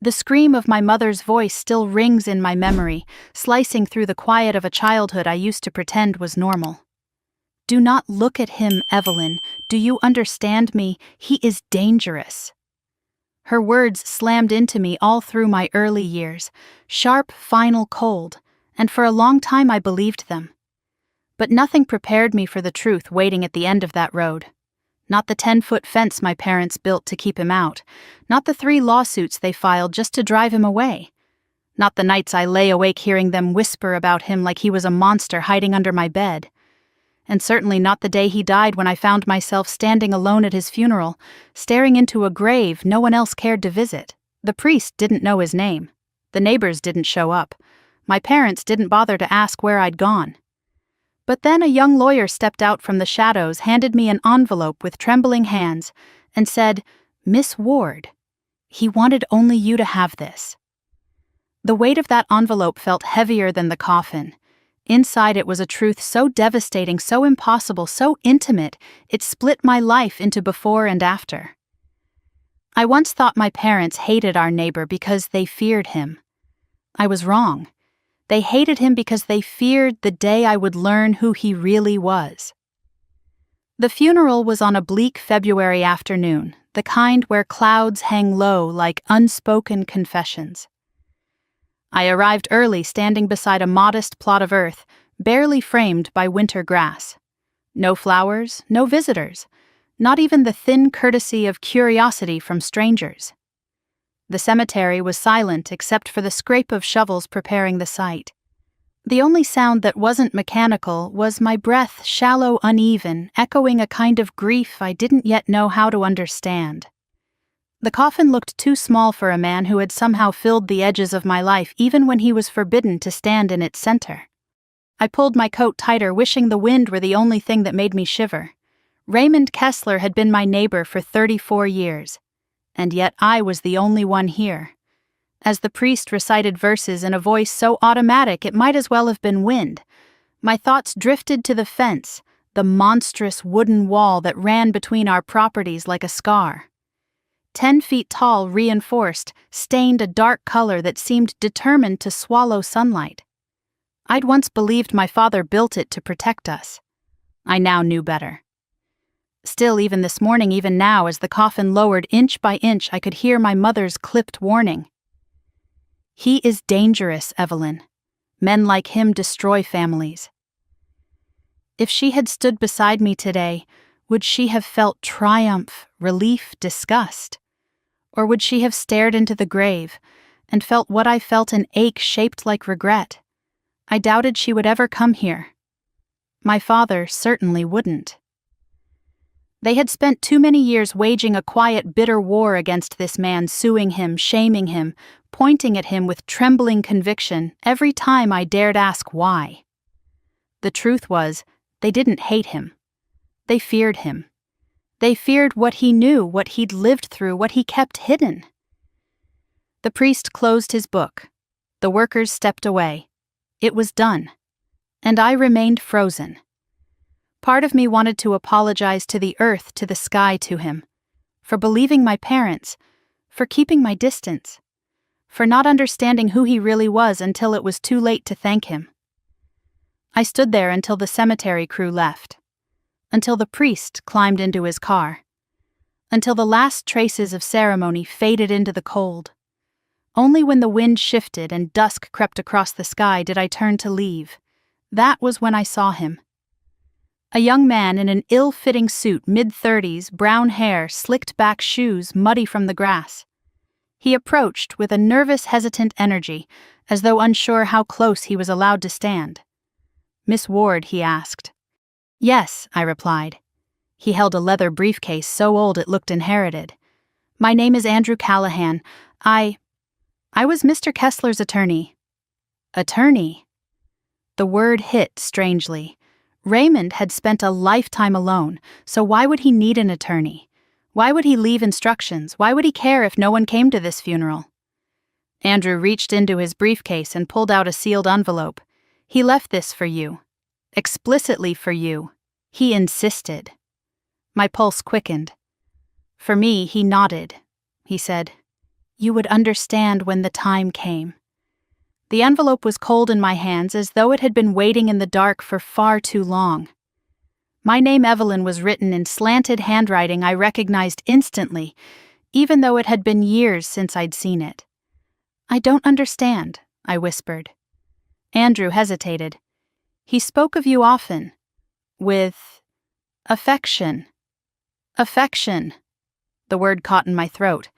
The scream of my mother's voice still rings in my memory, slicing through the quiet of a childhood I used to pretend was normal. "Do not look at him, Evelyn. Do you understand me? He is dangerous." Her words slammed into me all through my early years, sharp, final, cold, and for a long time I believed them. But nothing prepared me for the truth waiting at the end of that road. Not the 10-foot fence my parents built to keep him out, not the 3 lawsuits they filed just to drive him away, not the nights I lay awake hearing them whisper about him like he was a monster hiding under my bed, and certainly not the day he died when I found myself standing alone at his funeral, staring into a grave no one else cared to visit. The priest didn't know his name. The neighbors didn't show up. My parents didn't bother to ask where I'd gone. But then a young lawyer stepped out from the shadows, handed me an envelope with trembling hands, and said, "Miss Ward, he wanted only you to have this." The weight of that envelope felt heavier than the coffin. Inside it was a truth so devastating, so impossible, so intimate, it split my life into before and after. I once thought my parents hated our neighbor because they feared him. I was wrong. They hated him because they feared the day I would learn who he really was. The funeral was on a bleak February afternoon, the kind where clouds hang low like unspoken confessions. I arrived early, standing beside a modest plot of earth, barely framed by winter grass. No flowers, no visitors, not even the thin courtesy of curiosity from strangers. The cemetery was silent except for the scrape of shovels preparing the site. The only sound that wasn't mechanical was my breath, shallow, uneven, echoing a kind of grief I didn't yet know how to understand. The coffin looked too small for a man who had somehow filled the edges of my life even when he was forbidden to stand in its center. I pulled my coat tighter, wishing the wind were the only thing that made me shiver. Raymond Kessler had been my neighbor for 34 years. And yet I was the only one here. As the priest recited verses in a voice so automatic it might as well have been wind, my thoughts drifted to the fence, the monstrous wooden wall that ran between our properties like a scar. 10 feet tall, reinforced, stained a dark color that seemed determined to swallow sunlight. I'd once believed my father built it to protect us. I now knew better. Still, even this morning, even now, as the coffin lowered inch by inch, I could hear my mother's clipped warning. "He is dangerous, Evelyn. Men like him destroy families." If she had stood beside me today, would she have felt triumph, relief, disgust? Or would she have stared into the grave and felt what I felt, an ache shaped like regret? I doubted she would ever come here. My father certainly wouldn't. They had spent too many years waging a quiet, bitter war against this man, suing him, shaming him, pointing at him with trembling conviction every time I dared ask why. The truth was, they didn't hate him. They feared him. They feared what he knew, what he'd lived through, what he kept hidden. The priest closed his book. The workers stepped away. It was done. And I remained frozen. Part of me wanted to apologize to the earth, to the sky, to him, for believing my parents, for keeping my distance, for not understanding who he really was until it was too late to thank him. I stood there until the cemetery crew left, until the priest climbed into his car, until the last traces of ceremony faded into the cold. Only when the wind shifted and dusk crept across the sky did I turn to leave. That was when I saw him. A young man in an ill-fitting suit, mid-30s, brown hair, slicked-back shoes, muddy from the grass. He approached with a nervous, hesitant energy, as though unsure how close he was allowed to stand. "Miss Ward?" he asked. "Yes," I replied. He held a leather briefcase so old it looked inherited. "My name is Andrew Callahan. I was Mr. Kessler's attorney." Attorney? The word hit strangely. Raymond had spent a lifetime alone, so why would he need an attorney? Why would he leave instructions? Why would he care if no one came to this funeral? Andrew reached into his briefcase and pulled out a sealed envelope. "He left this for you. Explicitly for you. He insisted." My pulse quickened. For me, he nodded. He said, You would understand when the time came. The envelope was cold in my hands, as though it had been waiting in the dark for far too long. My name Evelyn was written in slanted handwriting I recognized instantly, even though it had been years since I'd seen it. "I don't understand," I whispered. Andrew hesitated. "He spoke of you often. With affection." Affection. The word caught in my throat.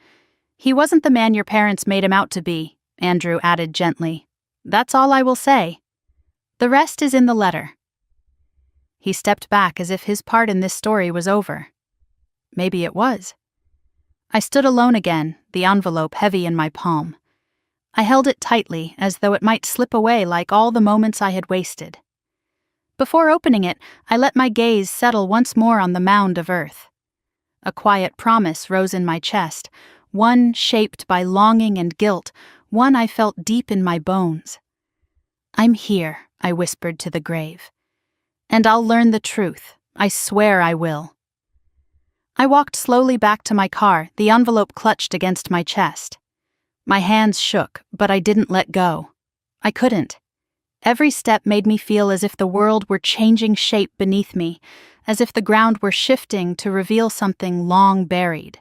"He wasn't the man your parents made him out to be," Andrew added gently. "That's all I will say. The rest is in the letter." He stepped back as if his part in this story was over. Maybe it was. I stood alone again, the envelope heavy in my palm. I held it tightly, as though it might slip away like all the moments I had wasted. Before opening it, I let my gaze settle once more on the mound of earth. A quiet promise rose in my chest, one shaped by longing and guilt, one I felt deep in my bones. "I'm here," I whispered to the grave. "And I'll learn the truth. I swear I will." I walked slowly back to my car, the envelope clutched against my chest. My hands shook, but I didn't let go. I couldn't. Every step made me feel as if the world were changing shape beneath me, as if the ground were shifting to reveal something long buried.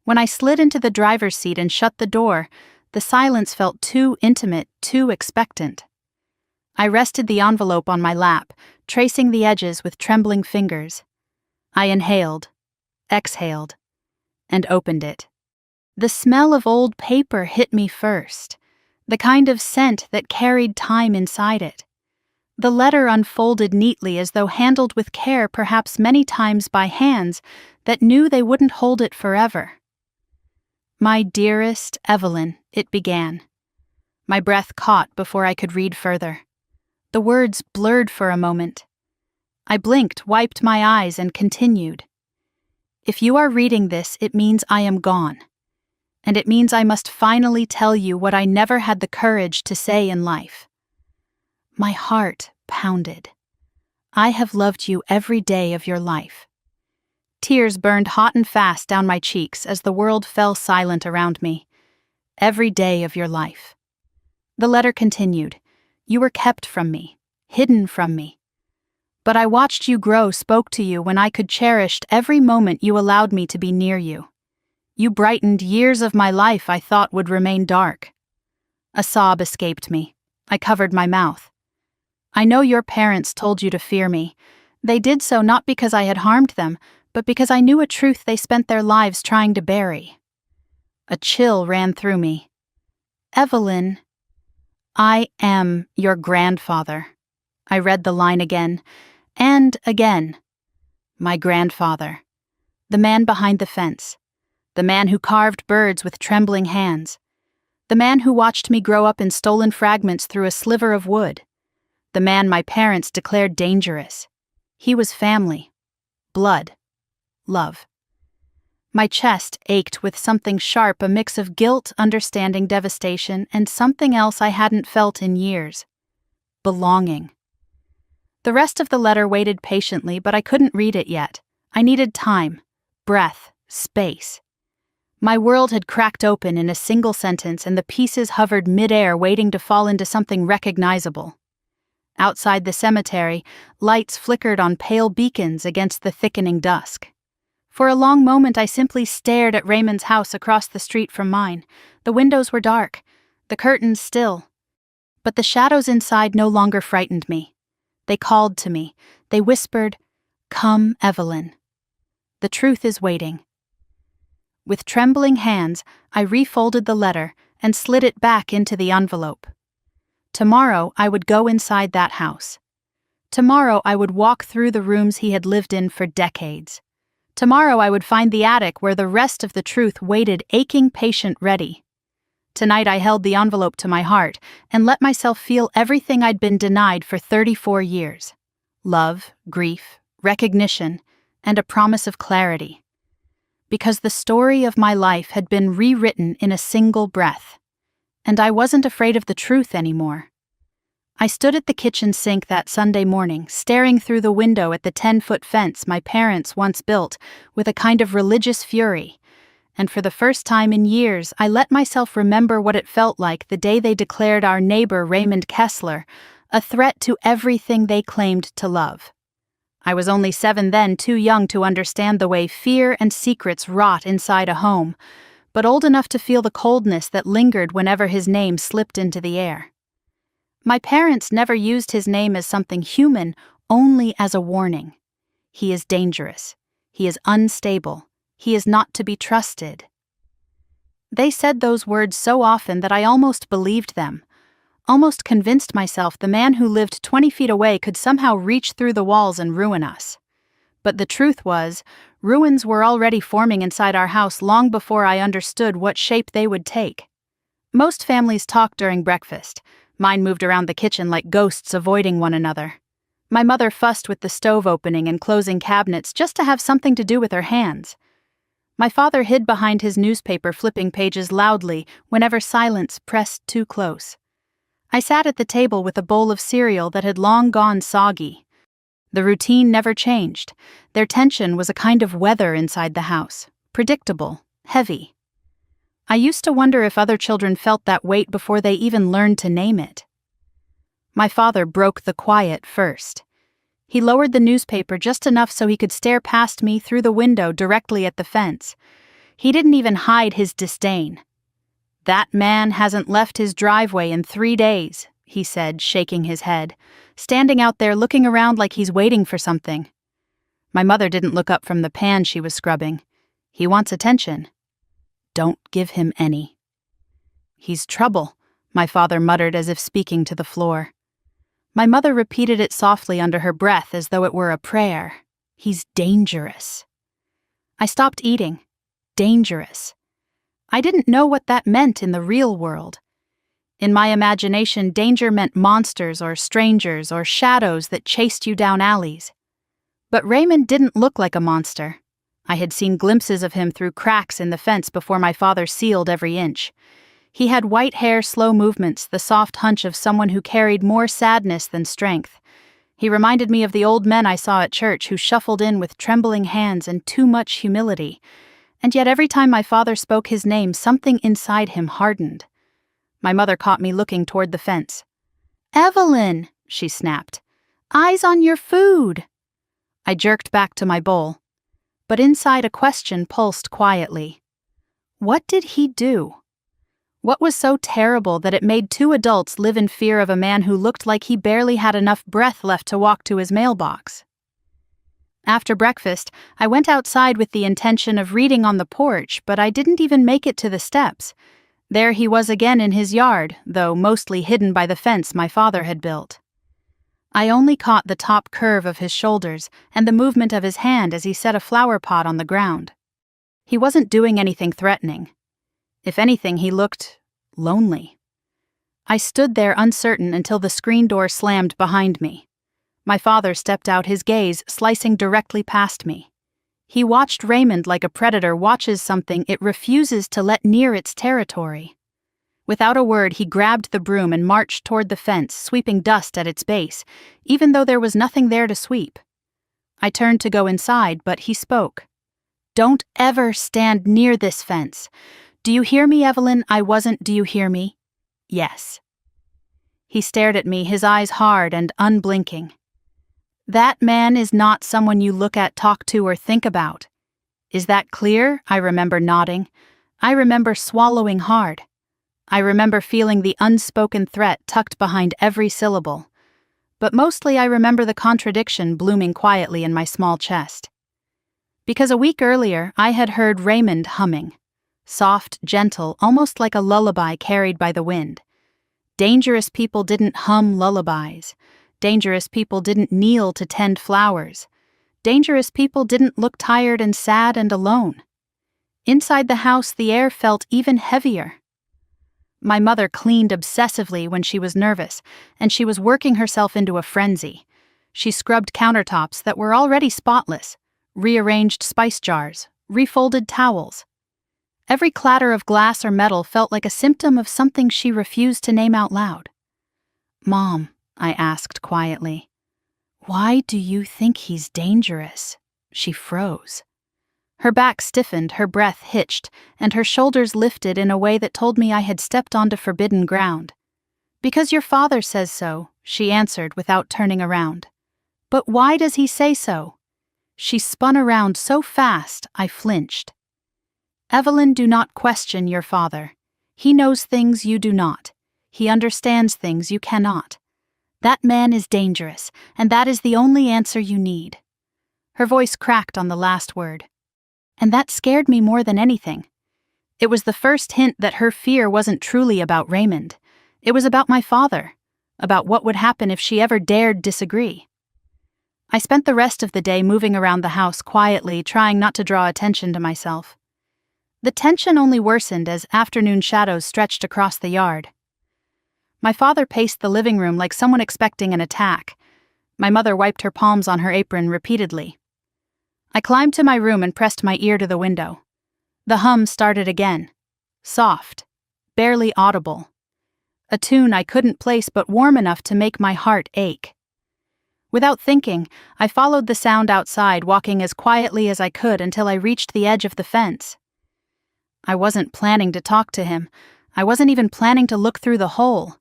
When I slid into the driver's seat and shut the door, the silence felt too intimate, too expectant. I rested the envelope on my lap, tracing the edges with trembling fingers. I inhaled, exhaled, and opened it. The smell of old paper hit me first, the kind of scent that carried time inside it. The letter unfolded neatly, as though handled with care, perhaps many times by hands that knew they wouldn't hold it forever. "My dearest Evelyn," it began. My breath caught before I could read further. The words blurred for a moment. I blinked, wiped my eyes, and continued. "If you are reading this, it means I am gone. And it means I must finally tell you what I never had the courage to say in life." My heart pounded. "I have loved you every day of your life." Tears burned hot and fast down my cheeks as the world fell silent around me. "Every day of your life." The letter continued. "You were kept from me, hidden from me. But I watched you grow, spoke to you when I could cherished every moment you allowed me to be near you. You brightened years of my life I thought would remain dark." A sob escaped me. I covered my mouth. "I know your parents told you to fear me. They did so not because I had harmed them, but because I knew a truth they spent their lives trying to bury." A chill ran through me. "Evelyn, I am your grandfather." I read the line again, and again. My grandfather. The man behind the fence. The man who carved birds with trembling hands. The man who watched me grow up in stolen fragments through a sliver of wood. The man my parents declared dangerous. He was family. Blood. Love. My chest ached with something sharp, a mix of guilt, understanding, devastation, and something else I hadn't felt in years. Belonging. The rest of the letter waited patiently, but I couldn't read it yet. I needed time, breath, space. My world had cracked open in a single sentence, and the pieces hovered mid-air, waiting to fall into something recognizable. Outside the cemetery, lights flickered on pale beacons against the thickening dusk. For a long moment I simply stared at Raymond's house across the street from mine. The windows were dark, the curtains still. But the shadows inside no longer frightened me. They called to me. They whispered, "Come, Evelyn. The truth is waiting." With trembling hands, I refolded the letter and slid it back into the envelope. Tomorrow I would go inside that house. Tomorrow I would walk through the rooms he had lived in for decades. Tomorrow I would find the attic where the rest of the truth waited, aching, patient, ready. Tonight I held the envelope to my heart and let myself feel everything I'd been denied for 34 years. Love, grief, recognition, and a promise of clarity. Because the story of my life had been rewritten in a single breath. And I wasn't afraid of the truth anymore. I stood at the kitchen sink that Sunday morning, staring through the window at the 10-foot fence my parents once built with a kind of religious fury, And for the first time in years, I let myself remember what it felt like the day they declared our neighbor Raymond Kessler a threat to everything they claimed to love. I was only 7 then, too young to understand the way fear and secrets rot inside a home, but old enough to feel the coldness that lingered whenever his name slipped into the air. My parents never used his name as something human, only as a warning. He is dangerous. He is unstable. He is not to be trusted. They said those words so often that I almost believed them, almost convinced myself the man who lived 20 feet away could somehow reach through the walls and ruin us. But the truth was, ruins were already forming inside our house long before I understood what shape they would take. Most families talked during breakfast. Mine moved around the kitchen like ghosts avoiding one another. My mother fussed with the stove opening and closing cabinets just to have something to do with her hands. My father hid behind his newspaper flipping pages loudly whenever silence pressed too close. I sat at the table with a bowl of cereal that had long gone soggy. The routine never changed. Their tension was a kind of weather inside the house, predictable, heavy. I used to wonder if other children felt that weight before they even learned to name it. My father broke the quiet first. He lowered the newspaper just enough so he could stare past me through the window directly at the fence. He didn't even hide his disdain. "That man hasn't left his driveway in 3 days," he said, shaking his head, standing out there looking around like he's waiting for something. My mother didn't look up from the pan she was scrubbing. "He wants attention." "Don't give him any." "He's trouble," my father muttered as if speaking to the floor. My mother repeated it softly under her breath as though it were a prayer. "He's dangerous." I stopped eating. Dangerous. I didn't know what that meant in the real world. In my imagination, danger meant monsters or strangers or shadows that chased you down alleys. But Raymond didn't look like a monster. I had seen glimpses of him through cracks in the fence before my father sealed every inch. He had white hair, slow movements, the soft hunch of someone who carried more sadness than strength. He reminded me of the old men I saw at church who shuffled in with trembling hands and too much humility. And yet every time my father spoke his name, something inside him hardened. My mother caught me looking toward the fence. "Evelyn," she snapped. "Eyes on your food." I jerked back to my bowl. But inside a question pulsed quietly. What did he do? What was so terrible that it made 2 adults live in fear of a man who looked like he barely had enough breath left to walk to his mailbox? After breakfast, I went outside with the intention of reading on the porch, but I didn't even make it to the steps. There he was again in his yard, though mostly hidden by the fence my father had built. I only caught the top curve of his shoulders and the movement of his hand as he set a flower pot on the ground. He wasn't doing anything threatening. If anything, he looked lonely. I stood there uncertain until the screen door slammed behind me. My father stepped out, his gaze slicing directly past me. He watched Raymond like a predator watches something it refuses to let near its territory. Without a word, he grabbed the broom and marched toward the fence, sweeping dust at its base, even though there was nothing there to sweep. I turned to go inside, but he spoke. "Don't ever stand near this fence. Do you hear me, Evelyn? Do you hear me?" "Yes." He stared at me, his eyes hard and unblinking. "That man is not someone you look at, talk to, or think about. Is that clear?" I remember nodding. I remember swallowing hard. I remember feeling the unspoken threat tucked behind every syllable. But mostly I remember the contradiction blooming quietly in my small chest. Because a week earlier, I had heard Raymond humming. Soft, gentle, almost like a lullaby carried by the wind. Dangerous people didn't hum lullabies. Dangerous people didn't kneel to tend flowers. Dangerous people didn't look tired and sad and alone. Inside the house, the air felt even heavier. My mother cleaned obsessively when she was nervous, and she was working herself into a frenzy. She scrubbed countertops that were already spotless, rearranged spice jars, refolded towels. Every clatter of glass or metal felt like a symptom of something she refused to name out loud. "Mom," I asked quietly, "why do you think he's dangerous?" She froze. Her back stiffened, her breath hitched, and her shoulders lifted in a way that told me I had stepped onto forbidden ground. "Because your father says so," she answered without turning around. "But why does he say so?" She spun around so fast, I flinched. "Evelyn, do not question your father. He knows things you do not. He understands things you cannot. That man is dangerous, and that is the only answer you need." Her voice cracked on the last word. And that scared me more than anything. It was the first hint that her fear wasn't truly about Raymond. It was about my father, about what would happen if she ever dared disagree. I spent the rest of the day moving around the house quietly, trying not to draw attention to myself. The tension only worsened as afternoon shadows stretched across the yard. My father paced the living room like someone expecting an attack. My mother wiped her palms on her apron repeatedly. I climbed to my room and pressed my ear to the window. The hum started again. Soft, barely audible. A tune I couldn't place but warm enough to make my heart ache. Without thinking, I followed the sound outside, walking as quietly as I could until I reached the edge of the fence. I wasn't planning to talk to him. I wasn't even planning to look through the hole.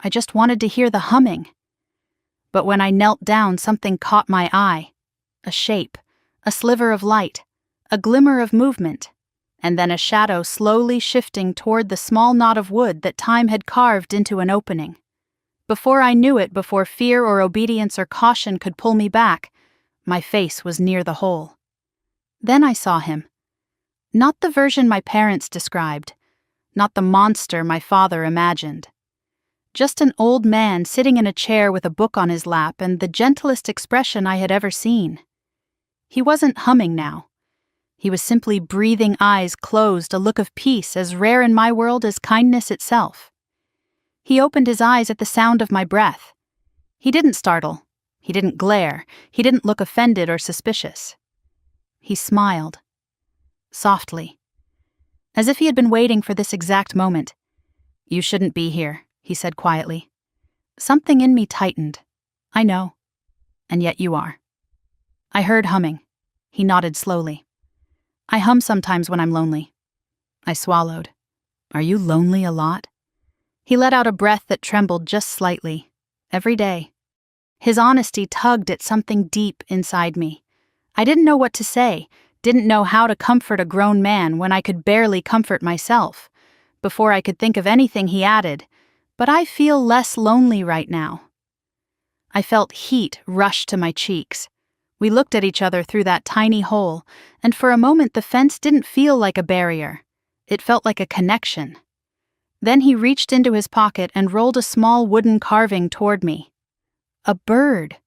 I just wanted to hear the humming. But when I knelt down, something caught my eye. A shape, a sliver of light, a glimmer of movement, and then a shadow slowly shifting toward the small knot of wood that time had carved into an opening. Before I knew it, before fear or obedience or caution could pull me back, my face was near the hole. Then I saw him. Not the version my parents described, not the monster my father imagined. Just an old man sitting in a chair with a book on his lap and the gentlest expression I had ever seen. He wasn't humming now. He was simply breathing, eyes closed, a look of peace as rare in my world as kindness itself. He opened his eyes at the sound of my breath. He didn't startle. He didn't glare. He didn't look offended or suspicious. He smiled. Softly. As if he had been waiting for this exact moment. "You shouldn't be here," he said quietly. Something in me tightened. "I know. And yet you are." I heard humming. He nodded slowly. "I hum sometimes when I'm lonely." I swallowed. "Are you lonely a lot?" He let out a breath that trembled just slightly. "Every day." His honesty tugged at something deep inside me. I didn't know what to say, didn't know how to comfort a grown man when I could barely comfort myself. Before I could think of anything, he added, "But I feel less lonely right now." I felt heat rush to my cheeks. We looked at each other through that tiny hole, and for a moment the fence didn't feel like a barrier. It felt like a connection. Then he reached into his pocket and rolled a small wooden carving toward me. A bird.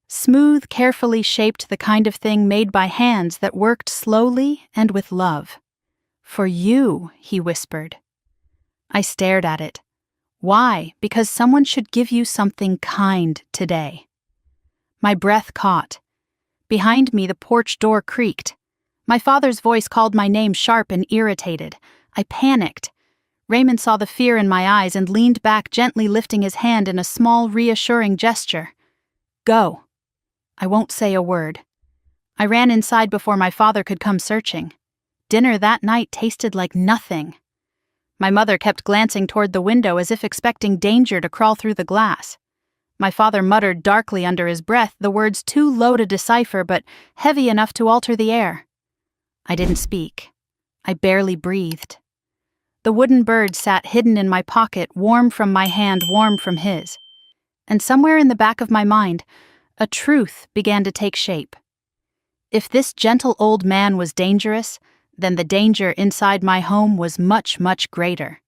Smooth, carefully shaped, the kind of thing made by hands that worked slowly and with love. "For you," he whispered. I stared at it. Why? Because someone should give you something kind today. My breath caught. Behind me, the porch door creaked. My father's voice called my name, sharp and irritated. I panicked. Raymond saw the fear in my eyes and leaned back, gently lifting his hand in a small, reassuring gesture. "Go." I won't say a word. I ran inside before my father could come searching. Dinner that night tasted like nothing. My mother kept glancing toward the window as if expecting danger to crawl through the glass. My father muttered darkly under his breath, the words too low to decipher but heavy enough to alter the air. I didn't speak. I barely breathed. The wooden bird sat hidden in my pocket, warm from my hand, warm from his. And somewhere in the back of my mind, a truth began to take shape. If this gentle old man was dangerous, then the danger inside my home was much, much greater.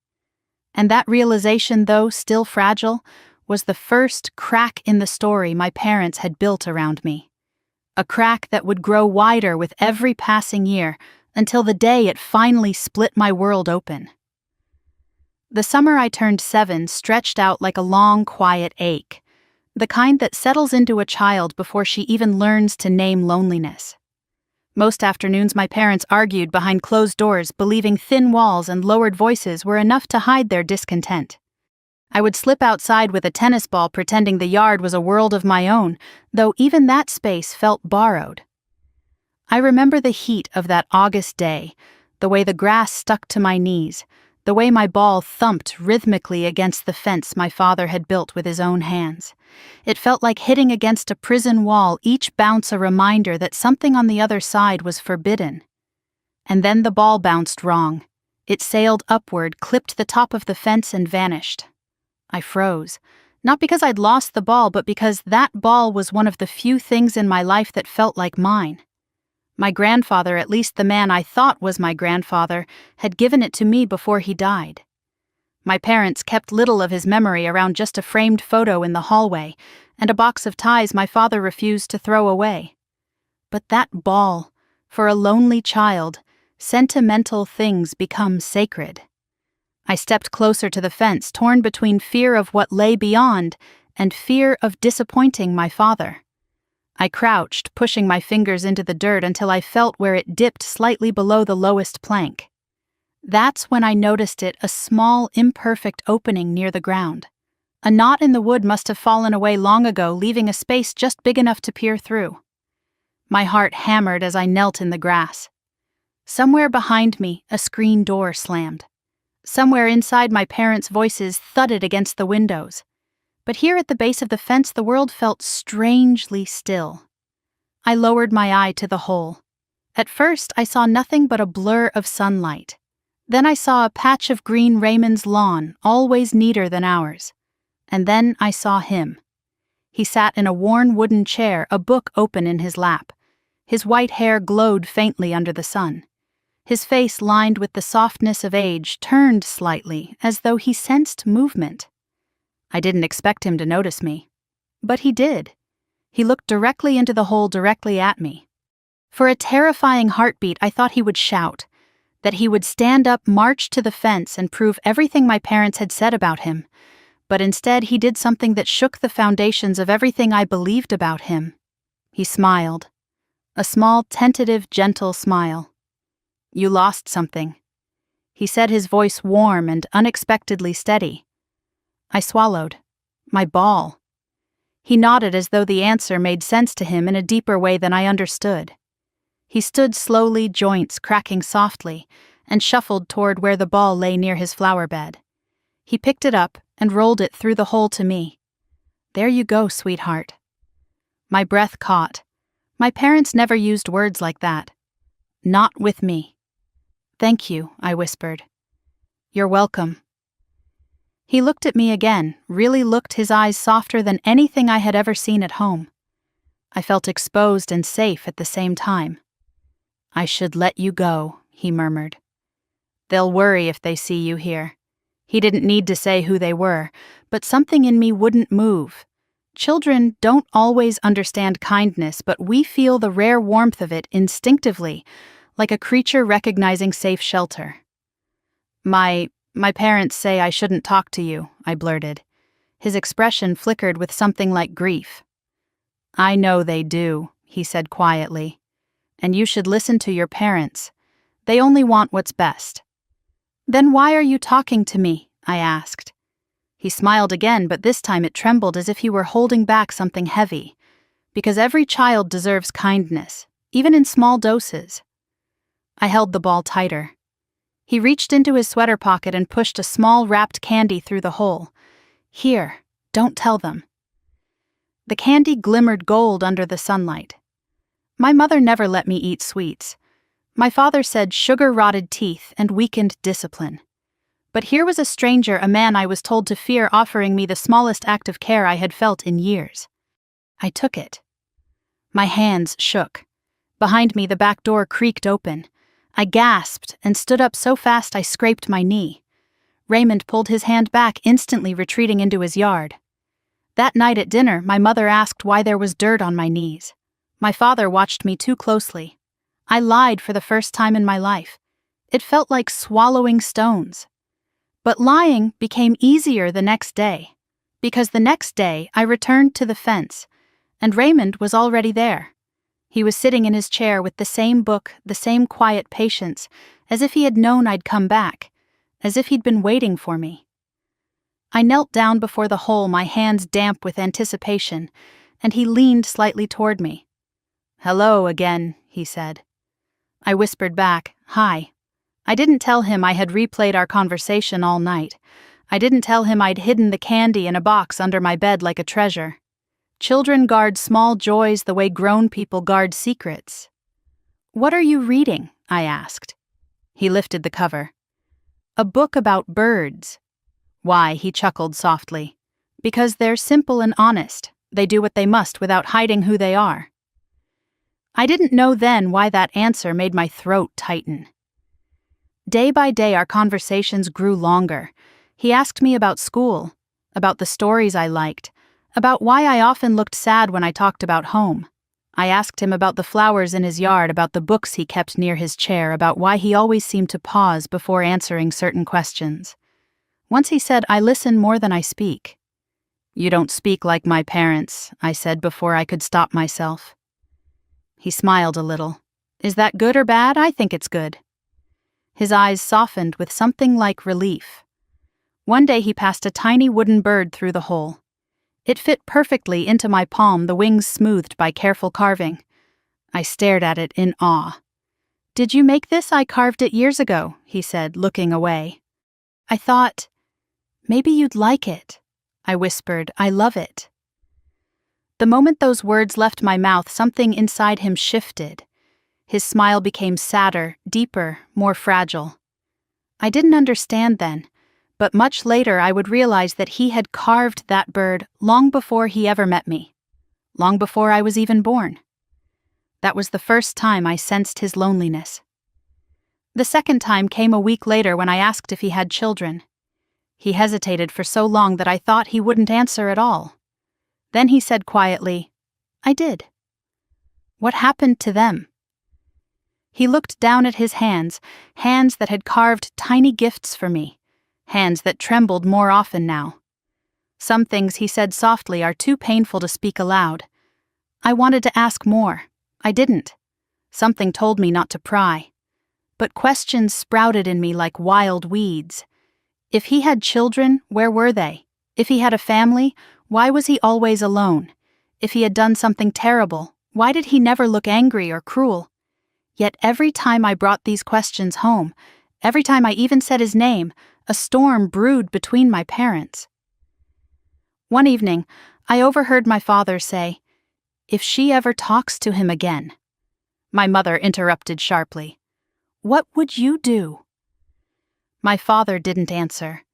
And that realization, though still fragile, was the first crack in the story my parents had built around me. A crack that would grow wider with every passing year until the day it finally split my world open. The summer I turned 7 stretched out like a long, quiet ache, the kind that settles into a child before she even learns to name loneliness. Most afternoons my parents argued behind closed doors, believing thin walls and lowered voices were enough to hide their discontent. I would slip outside with a tennis ball, pretending the yard was a world of my own, though even that space felt borrowed. I remember the heat of that August day, the way the grass stuck to my knees, the way my ball thumped rhythmically against the fence my father had built with his own hands. It felt like hitting against a prison wall, each bounce a reminder that something on the other side was forbidden. And then the ball bounced wrong. It sailed upward, clipped the top of the fence, and vanished. I froze. Not because I'd lost the ball, but because that ball was one of the few things in my life that felt like mine. My grandfather, at least the man I thought was my grandfather, had given it to me before he died. My parents kept little of his memory around just a framed photo in the hallway and a box of ties my father refused to throw away. But that ball, for a lonely child, sentimental things become sacred. I stepped closer to the fence, torn between fear of what lay beyond and fear of disappointing my father. I crouched, pushing my fingers into the dirt until I felt where it dipped slightly below the lowest plank. That's when I noticed a small, imperfect opening near the ground. A knot in the wood must have fallen away long ago, leaving a space just big enough to peer through. My heart hammered as I knelt in the grass. Somewhere behind me, a screen door slammed. Somewhere inside, my parents' voices thudded against the windows. But here at the base of the fence, the world felt strangely still. I lowered my eye to the hole. At first, I saw nothing but a blur of sunlight. Then I saw a patch of green Raymond's lawn, always neater than ours. And then I saw him. He sat in a worn wooden chair, a book open in his lap. His white hair glowed faintly under the sun. His face, lined with the softness of age, turned slightly, as though he sensed movement. I didn't expect him to notice me. But he did. He looked directly into the hole directly at me. For a terrifying heartbeat, I thought he would shout, that he would stand up, march to the fence, and prove everything my parents had said about him. But instead, he did something that shook the foundations of everything I believed about him. He smiled. A small, tentative, gentle smile. "You lost something," he said, his voice warm and unexpectedly steady. I swallowed. My ball. He nodded as though the answer made sense to him in a deeper way than I understood. He stood slowly, joints cracking softly, and shuffled toward where the ball lay near his flower bed. He picked it up and rolled it through the hole to me. "There you go, sweetheart." My breath caught. My parents never used words like that. Not with me. "Thank you," I whispered. "You're welcome." He looked at me again, really looked, his eyes softer than anything I had ever seen at home. I felt exposed and safe at the same time. "I should let you go," he murmured. "They'll worry if they see you here." He didn't need to say who they were, but something in me wouldn't move. Children don't always understand kindness, but we feel the rare warmth of it instinctively, like a creature recognizing safe shelter. My parents say I shouldn't talk to you," I blurted. His expression flickered with something like grief. "I know they do," he said quietly. "And you should listen to your parents. They only want what's best." "Then why are you talking to me?" I asked. He smiled again, but this time it trembled as if he were holding back something heavy. Because every child deserves kindness, even in small doses. I held the ball tighter. He reached into his sweater pocket and pushed a small wrapped candy through the hole. "Here, don't tell them." The candy glimmered gold under the sunlight. My mother never let me eat sweets. My father said sugar rotted teeth and weakened discipline. But here was a stranger, a man I was told to fear, offering me the smallest act of care I had felt in years. I took it. My hands shook. Behind me, the back door creaked open. I gasped and stood up so fast I scraped my knee. Raymond pulled his hand back, instantly retreating into his yard. That night at dinner, my mother asked why there was dirt on my knees. My father watched me too closely. I lied for the first time in my life. It felt like swallowing stones. But lying became easier the next day, because the next day I returned to the fence, and Raymond was already there. He was sitting in his chair with the same book, the same quiet patience, as if he had known I'd come back, as if he'd been waiting for me. I knelt down before the hole, my hands damp with anticipation, and he leaned slightly toward me. "Hello again," he said. I whispered back, "Hi." I didn't tell him I had replayed our conversation all night. I didn't tell him I'd hidden the candy in a box under my bed like a treasure. Children guard small joys the way grown people guard secrets. "What are you reading?" I asked. He lifted the cover. "A book about birds." "Why?" he chuckled softly. "Because they're simple and honest. They do what they must without hiding who they are." I didn't know then why that answer made my throat tighten. Day by day our conversations grew longer. He asked me about school, about the stories I liked, about why I often looked sad when I talked about home. I asked him about the flowers in his yard, about the books he kept near his chair, about why he always seemed to pause before answering certain questions. Once he said, "I listen more than I speak." "You don't speak like my parents," I said before I could stop myself. He smiled a little. "Is that good or bad? I think it's good." His eyes softened with something like relief. One day he passed a tiny wooden bird through the hole. It fit perfectly into my palm, the wings smoothed by careful carving. I stared at it in awe. "Did you make this? I carved it years ago," he said, looking away. "I thought, maybe you'd like it." I whispered, "I love it." The moment those words left my mouth, something inside him shifted. His smile became sadder, deeper, more fragile. I didn't understand then, but much later I would realize that he had carved that bird long before he ever met me, long before I was even born. That was the first time I sensed his loneliness. The second time came a week later when I asked if he had children. He hesitated for so long that I thought he wouldn't answer at all. Then he said quietly, "I did." "What happened to them?" He looked down at his hands, hands that had carved tiny gifts for me, hands that trembled more often now. Some things he said softly are too painful to speak aloud. I wanted to ask more. I didn't. Something told me not to pry. But questions sprouted in me like wild weeds. If he had children, where were they? If he had a family, why was he always alone? If he had done something terrible, why did he never look angry or cruel? Yet every time I brought these questions home, every time I even said his name, a storm brewed between my parents. One evening, I overheard my father say, "If she ever talks to him again." My mother interrupted sharply. "What would you do?" My father didn't answer.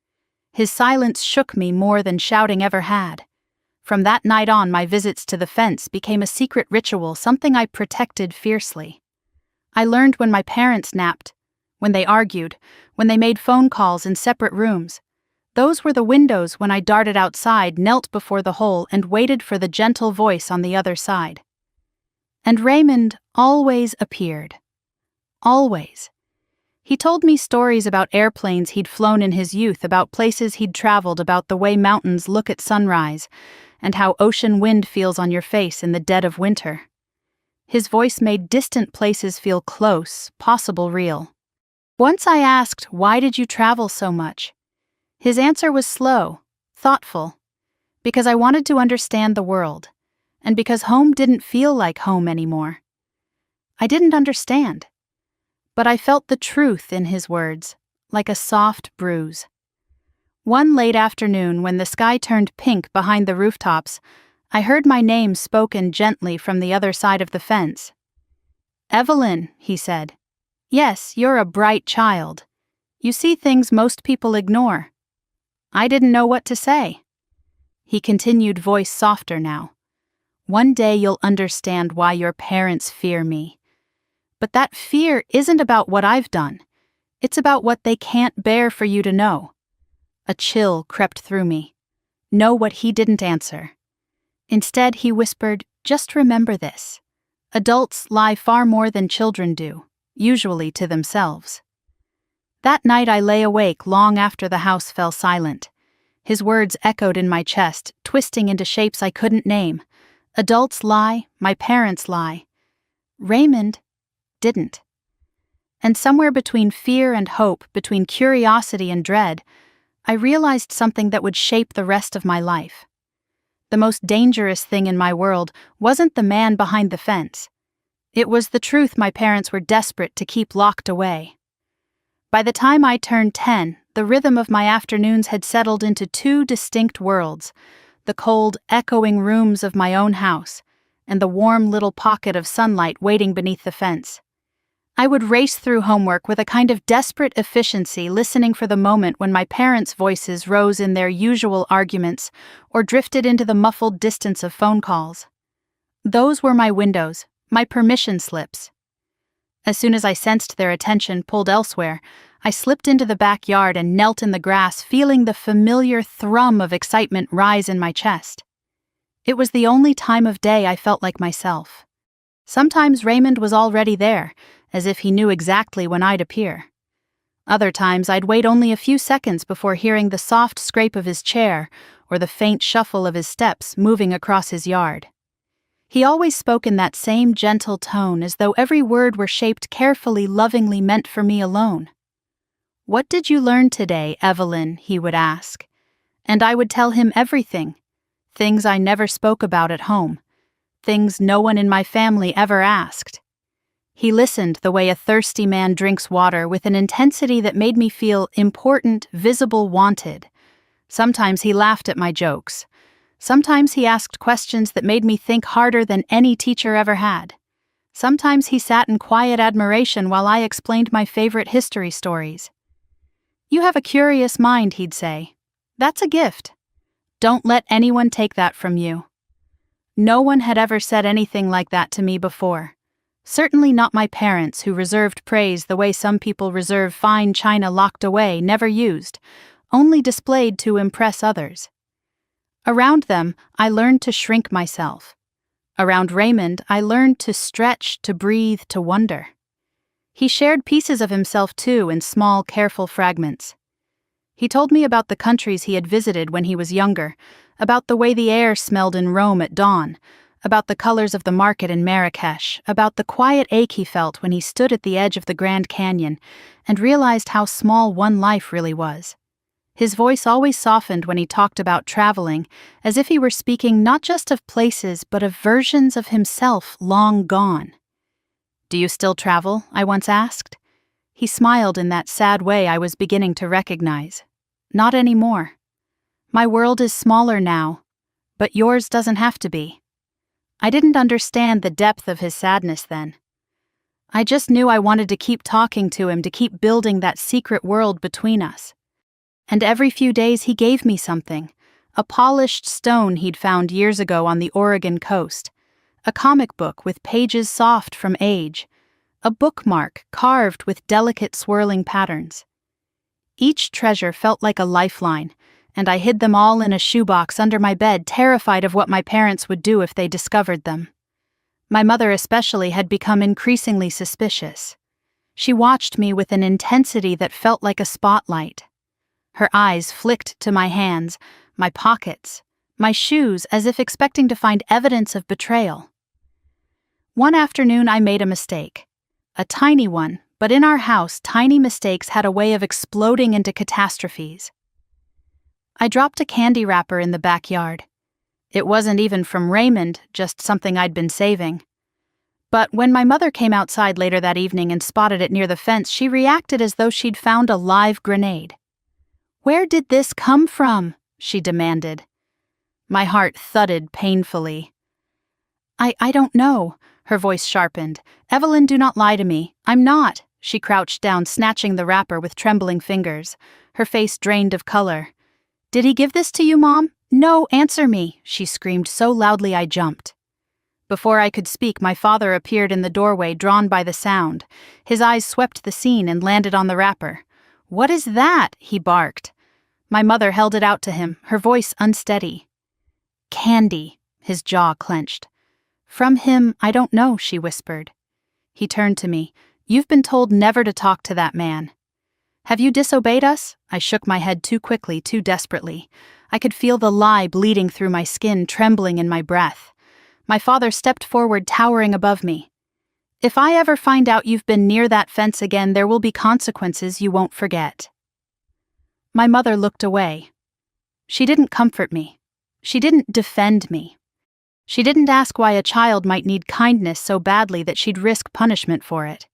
His silence shook me more than shouting ever had. From that night on, my visits to the fence became a secret ritual, something I protected fiercely. I learned when my parents napped, when they argued, when they made phone calls in separate rooms. Those were the windows when I darted outside, knelt before the hole, and waited for the gentle voice on the other side. And Raymond always appeared. Always. He told me stories about airplanes he'd flown in his youth, about places he'd traveled, about the way mountains look at sunrise, and how ocean wind feels on your face in the dead of winter. His voice made distant places feel close, possible real. Once I asked, "Why did you travel so much?" His answer was slow, thoughtful. "Because I wanted to understand the world, and because home didn't feel like home anymore." I didn't understand, but I felt the truth in his words, like a soft bruise. One late afternoon, when the sky turned pink behind the rooftops, I heard my name spoken gently from the other side of the fence. "Evelyn," he said. "Yes, you're a bright child. You see things most people ignore." I didn't know what to say. He continued, voice softer now. "One day you'll understand why your parents fear me. But that fear isn't about what I've done. It's about what they can't bear for you to know." A chill crept through me. No, what he didn't answer. Instead, he whispered, "Just remember this. Adults lie far more than children do, usually to themselves." That night I lay awake long after the house fell silent. His words echoed in my chest, twisting into shapes I couldn't name. Adults lie, my parents lie. Raymond didn't. And somewhere between fear and hope, between curiosity and dread, I realized something that would shape the rest of my life. The most dangerous thing in my world wasn't the man behind the fence. It was the truth my parents were desperate to keep locked away. By the time I turned 10, the rhythm of my afternoons had settled into two distinct worlds: the cold, echoing rooms of my own house, and the warm little pocket of sunlight waiting beneath the fence. I would race through homework with a kind of desperate efficiency, listening for the moment when my parents' voices rose in their usual arguments or drifted into the muffled distance of phone calls. Those were my windows, my permission slips. As soon as I sensed their attention pulled elsewhere, I slipped into the backyard and knelt in the grass, feeling the familiar thrum of excitement rise in my chest. It was the only time of day I felt like myself. Sometimes Raymond was already there, as if he knew exactly when I'd appear. Other times I'd wait only a few seconds before hearing the soft scrape of his chair or the faint shuffle of his steps moving across his yard. He always spoke in that same gentle tone, as though every word were shaped carefully, lovingly meant for me alone. "What did you learn today, Evelyn?" he would ask. And I would tell him everything. Things I never spoke about at home. Things no one in my family ever asked. He listened the way a thirsty man drinks water, with an intensity that made me feel important, visible, wanted. Sometimes he laughed at my jokes. Sometimes he asked questions that made me think harder than any teacher ever had. Sometimes he sat in quiet admiration while I explained my favorite history stories. "You have a curious mind," he'd say. "That's a gift. Don't let anyone take that from you." No one had ever said anything like that to me before. Certainly not my parents, who reserved praise the way some people reserve fine china locked away, never used, only displayed to impress others. Around them, I learned to shrink myself. Around Raymond, I learned to stretch, to breathe, to wonder. He shared pieces of himself too, in small, careful fragments. He told me about the countries he had visited when he was younger, about the way the air smelled in Rome at dawn, about the colors of the market in Marrakesh, about the quiet ache he felt when he stood at the edge of the Grand Canyon and realized how small one life really was. His voice always softened when he talked about traveling, as if he were speaking not just of places but of versions of himself long gone. "Do you still travel?" I once asked. He smiled in that sad way I was beginning to recognize. "Not anymore. My world is smaller now, but yours doesn't have to be." I didn't understand the depth of his sadness then. I just knew I wanted to keep talking to him, to keep building that secret world between us. And every few days he gave me something: a polished stone he'd found years ago on the Oregon coast, a comic book with pages soft from age, a bookmark carved with delicate swirling patterns. Each treasure felt like a lifeline, and I hid them all in a shoebox under my bed, terrified of what my parents would do if they discovered them. My mother especially had become increasingly suspicious. She watched me with an intensity that felt like a spotlight. Her eyes flicked to my hands, my pockets, my shoes, as if expecting to find evidence of betrayal. One afternoon I made a mistake. A tiny one, but in our house, tiny mistakes had a way of exploding into catastrophes. I dropped a candy wrapper in the backyard. It wasn't even from Raymond, just something I'd been saving. But when my mother came outside later that evening and spotted it near the fence, she reacted as though she'd found a live grenade. "Where did this come from?" she demanded. My heart thudded painfully. I don't know." Her voice sharpened. "Evelyn, do not lie to me. I'm not." She crouched down, snatching the wrapper with trembling fingers. Her face drained of color. "Did he give this to you, Mom?" "No, answer me," she screamed so loudly I jumped. Before I could speak, my father appeared in the doorway, drawn by the sound. His eyes swept the scene and landed on the wrapper. "What is that?" he barked. My mother held it out to him, her voice unsteady. "Candy," his jaw clenched. "From him, I don't know," she whispered. He turned to me. "You've been told never to talk to that man." "Have you disobeyed us?" I shook my head too quickly, too desperately. I could feel the lie bleeding through my skin, trembling in my breath. My father stepped forward, towering above me. "If I ever find out you've been near that fence again, there will be consequences you won't forget." My mother looked away. She didn't comfort me. She didn't defend me. She didn't ask why a child might need kindness so badly that she'd risk punishment for it.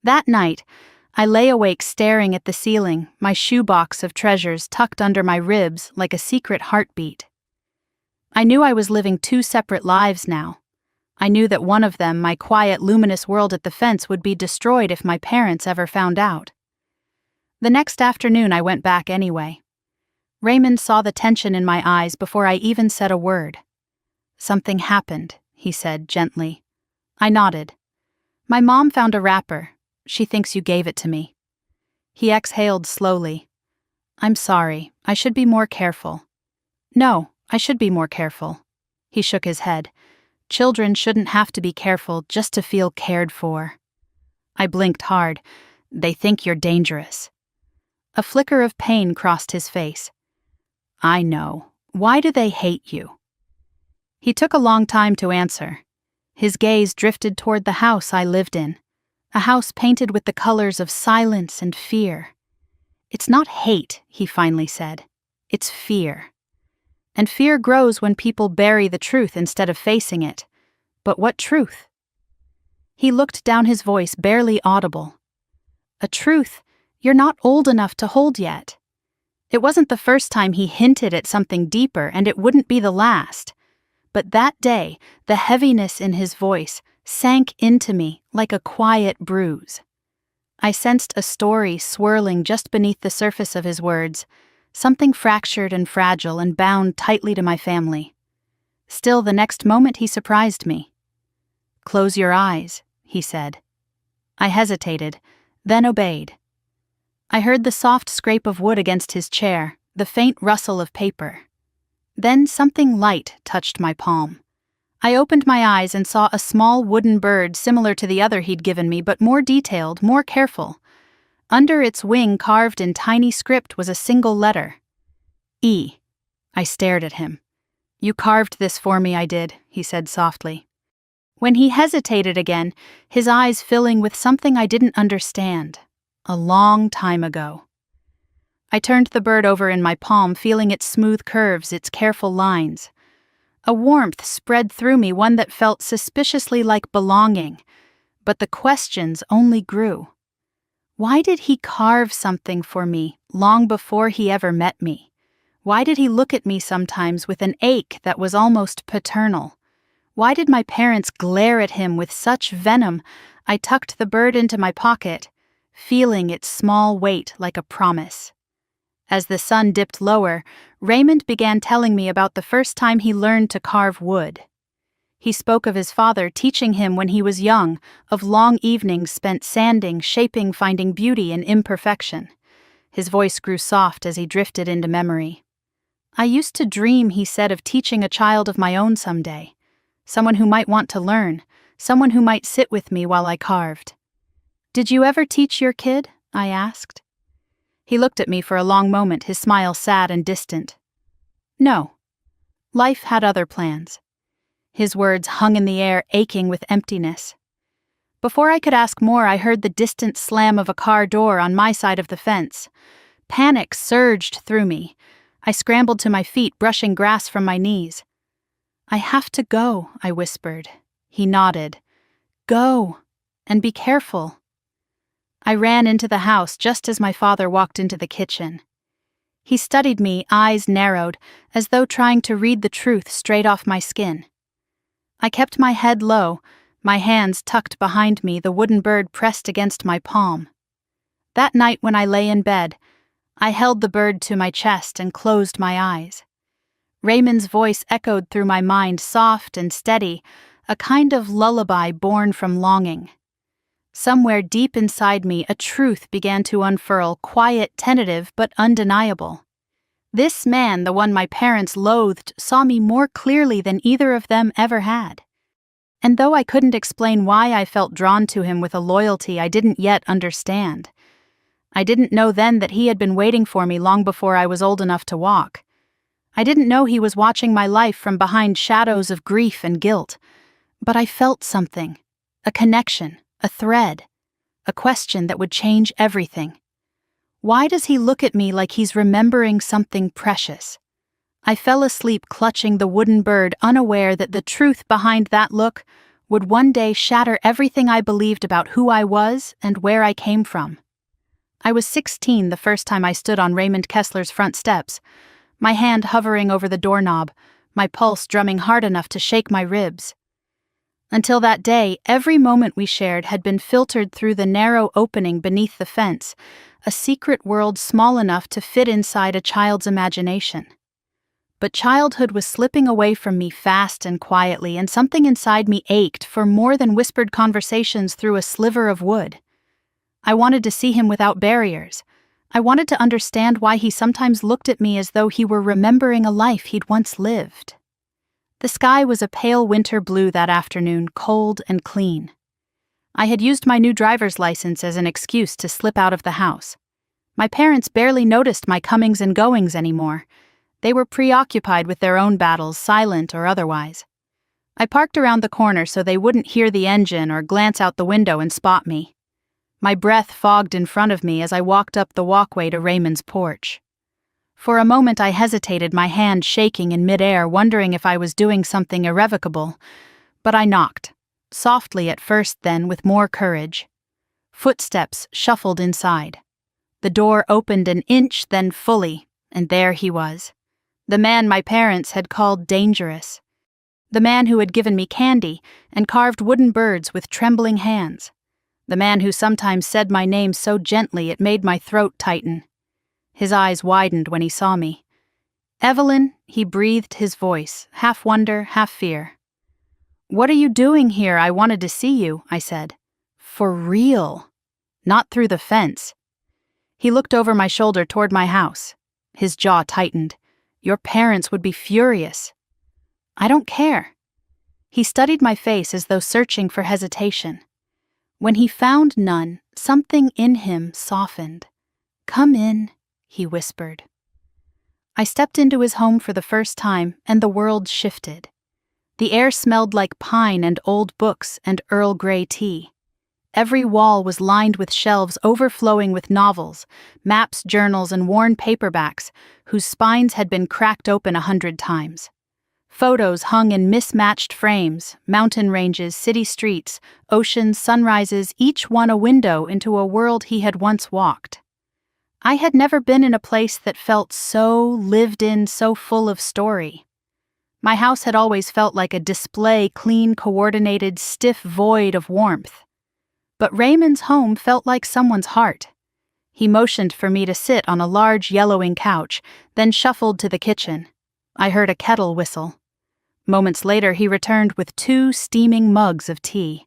That night, I lay awake staring at the ceiling, my shoebox of treasures tucked under my ribs like a secret heartbeat. I knew I was living two separate lives now. I knew that one of them, my quiet, luminous world at the fence, would be destroyed if my parents ever found out. The next afternoon I went back anyway. Raymond saw the tension in my eyes before I even said a word. "Something happened," he said gently. I nodded. "My mom found a wrapper. She thinks you gave it to me." He exhaled slowly. "I'm sorry. I should be more careful." "No, I should be more careful." He shook his head. "Children shouldn't have to be careful just to feel cared for." I blinked hard. "They think you're dangerous." A flicker of pain crossed his face. "I know. Why do they hate you?" He took a long time to answer. His gaze drifted toward the house I lived in, a house painted with the colors of silence and fear. "It's not hate," he finally said. "It's fear. And fear grows when people bury the truth instead of facing it. But what truth?" He looked down, his voice barely audible. "A truth you're not old enough to hold yet." It wasn't the first time he hinted at something deeper, and it wouldn't be the last. But that day, the heaviness in his voice sank into me like a quiet bruise. I sensed a story swirling just beneath the surface of his words, something fractured and fragile and bound tightly to my family. Still, the next moment he surprised me. "Close your eyes," he said. I hesitated, then obeyed. I heard the soft scrape of wood against his chair, the faint rustle of paper. Then something light touched my palm. I opened my eyes and saw a small wooden bird similar to the other he'd given me, but more detailed, more careful. Under its wing, carved in tiny script, was a single letter. E. I stared at him. "You carved this for me." "I did," he said softly. When he hesitated again, his eyes filling with something I didn't understand. "A long time ago." I turned the bird over in my palm, feeling its smooth curves, its careful lines. A warmth spread through me, one that felt suspiciously like belonging. But the questions only grew. Why did he carve something for me long before he ever met me? Why did he look at me sometimes with an ache that was almost paternal? Why did my parents glare at him with such venom? I tucked the bird into my pocket, feeling its small weight like a promise. As the sun dipped lower, Raymond began telling me about the first time he learned to carve wood. He spoke of his father teaching him when he was young, of long evenings spent sanding, shaping, finding beauty in imperfection. His voice grew soft as he drifted into memory. "I used to dream," he said, "of teaching a child of my own someday. Someone who might want to learn, someone who might sit with me while I carved." "Did you ever teach your kid?" I asked. He looked at me for a long moment, his smile sad and distant. "No. Life had other plans." His words hung in the air, aching with emptiness. Before I could ask more, I heard the distant slam of a car door on my side of the fence. Panic surged through me. I scrambled to my feet, brushing grass from my knees. "I have to go," I whispered. He nodded. "Go, and be careful." I ran into the house just as my father walked into the kitchen. He studied me, eyes narrowed, as though trying to read the truth straight off my skin. I kept my head low, my hands tucked behind me, the wooden bird pressed against my palm. That night when I lay in bed, I held the bird to my chest and closed my eyes. Raymond's voice echoed through my mind, soft and steady, a kind of lullaby born from longing. Somewhere deep inside me, a truth began to unfurl, quiet, tentative, but undeniable. This man, the one my parents loathed, saw me more clearly than either of them ever had. And though I couldn't explain why I felt drawn to him with a loyalty I didn't yet understand, I didn't know then that he had been waiting for me long before I was old enough to walk. I didn't know he was watching my life from behind shadows of grief and guilt. But I felt something, a connection, a thread, a question that would change everything. Why does he look at me like he's remembering something precious? I fell asleep clutching the wooden bird, unaware that the truth behind that look would one day shatter everything I believed about who I was and where I came from. I was 16 the first time I stood on Raymond Kessler's front steps, my hand hovering over the doorknob, my pulse drumming hard enough to shake my ribs. Until that day, every moment we shared had been filtered through the narrow opening beneath the fence, a secret world small enough to fit inside a child's imagination. But childhood was slipping away from me fast and quietly, and something inside me ached for more than whispered conversations through a sliver of wood. I wanted to see him without barriers. I wanted to understand why he sometimes looked at me as though he were remembering a life he'd once lived. The sky was a pale winter blue that afternoon, cold and clean. I had used my new driver's license as an excuse to slip out of the house. My parents barely noticed my comings and goings anymore. They were preoccupied with their own battles, silent or otherwise. I parked around the corner so they wouldn't hear the engine or glance out the window and spot me. My breath fogged in front of me as I walked up the walkway to Raymond's porch. For a moment I hesitated, my hand shaking in midair, wondering if I was doing something irrevocable. But I knocked, softly at first, then with more courage. Footsteps shuffled inside. The door opened an inch, then fully, and there he was. The man my parents had called dangerous. The man who had given me candy and carved wooden birds with trembling hands. The man who sometimes said my name so gently it made my throat tighten. His eyes widened when he saw me. "Evelyn," he breathed, his voice, half wonder, half fear. "What are you doing here? I wanted to see you," I said. "For real. Not through the fence." He looked over my shoulder toward my house. His jaw tightened. "Your parents would be furious." "I don't care." He studied my face as though searching for hesitation. When he found none, something in him softened. "Come in," he whispered. I stepped into his home for the first time, and the world shifted. The air smelled like pine and old books and Earl Grey tea. Every wall was lined with shelves overflowing with novels, maps, journals, and worn paperbacks whose spines had been cracked open 100 times. Photos hung in mismatched frames, mountain ranges, city streets, oceans, sunrises, each one a window into a world he had once walked. I had never been in a place that felt so lived in, so full of story. My house had always felt like a display, clean, coordinated, stiff void of warmth. But Raymond's home felt like someone's heart. He motioned for me to sit on a large yellowing couch, then shuffled to the kitchen. I heard a kettle whistle. Moments later, he returned with 2 steaming mugs of tea.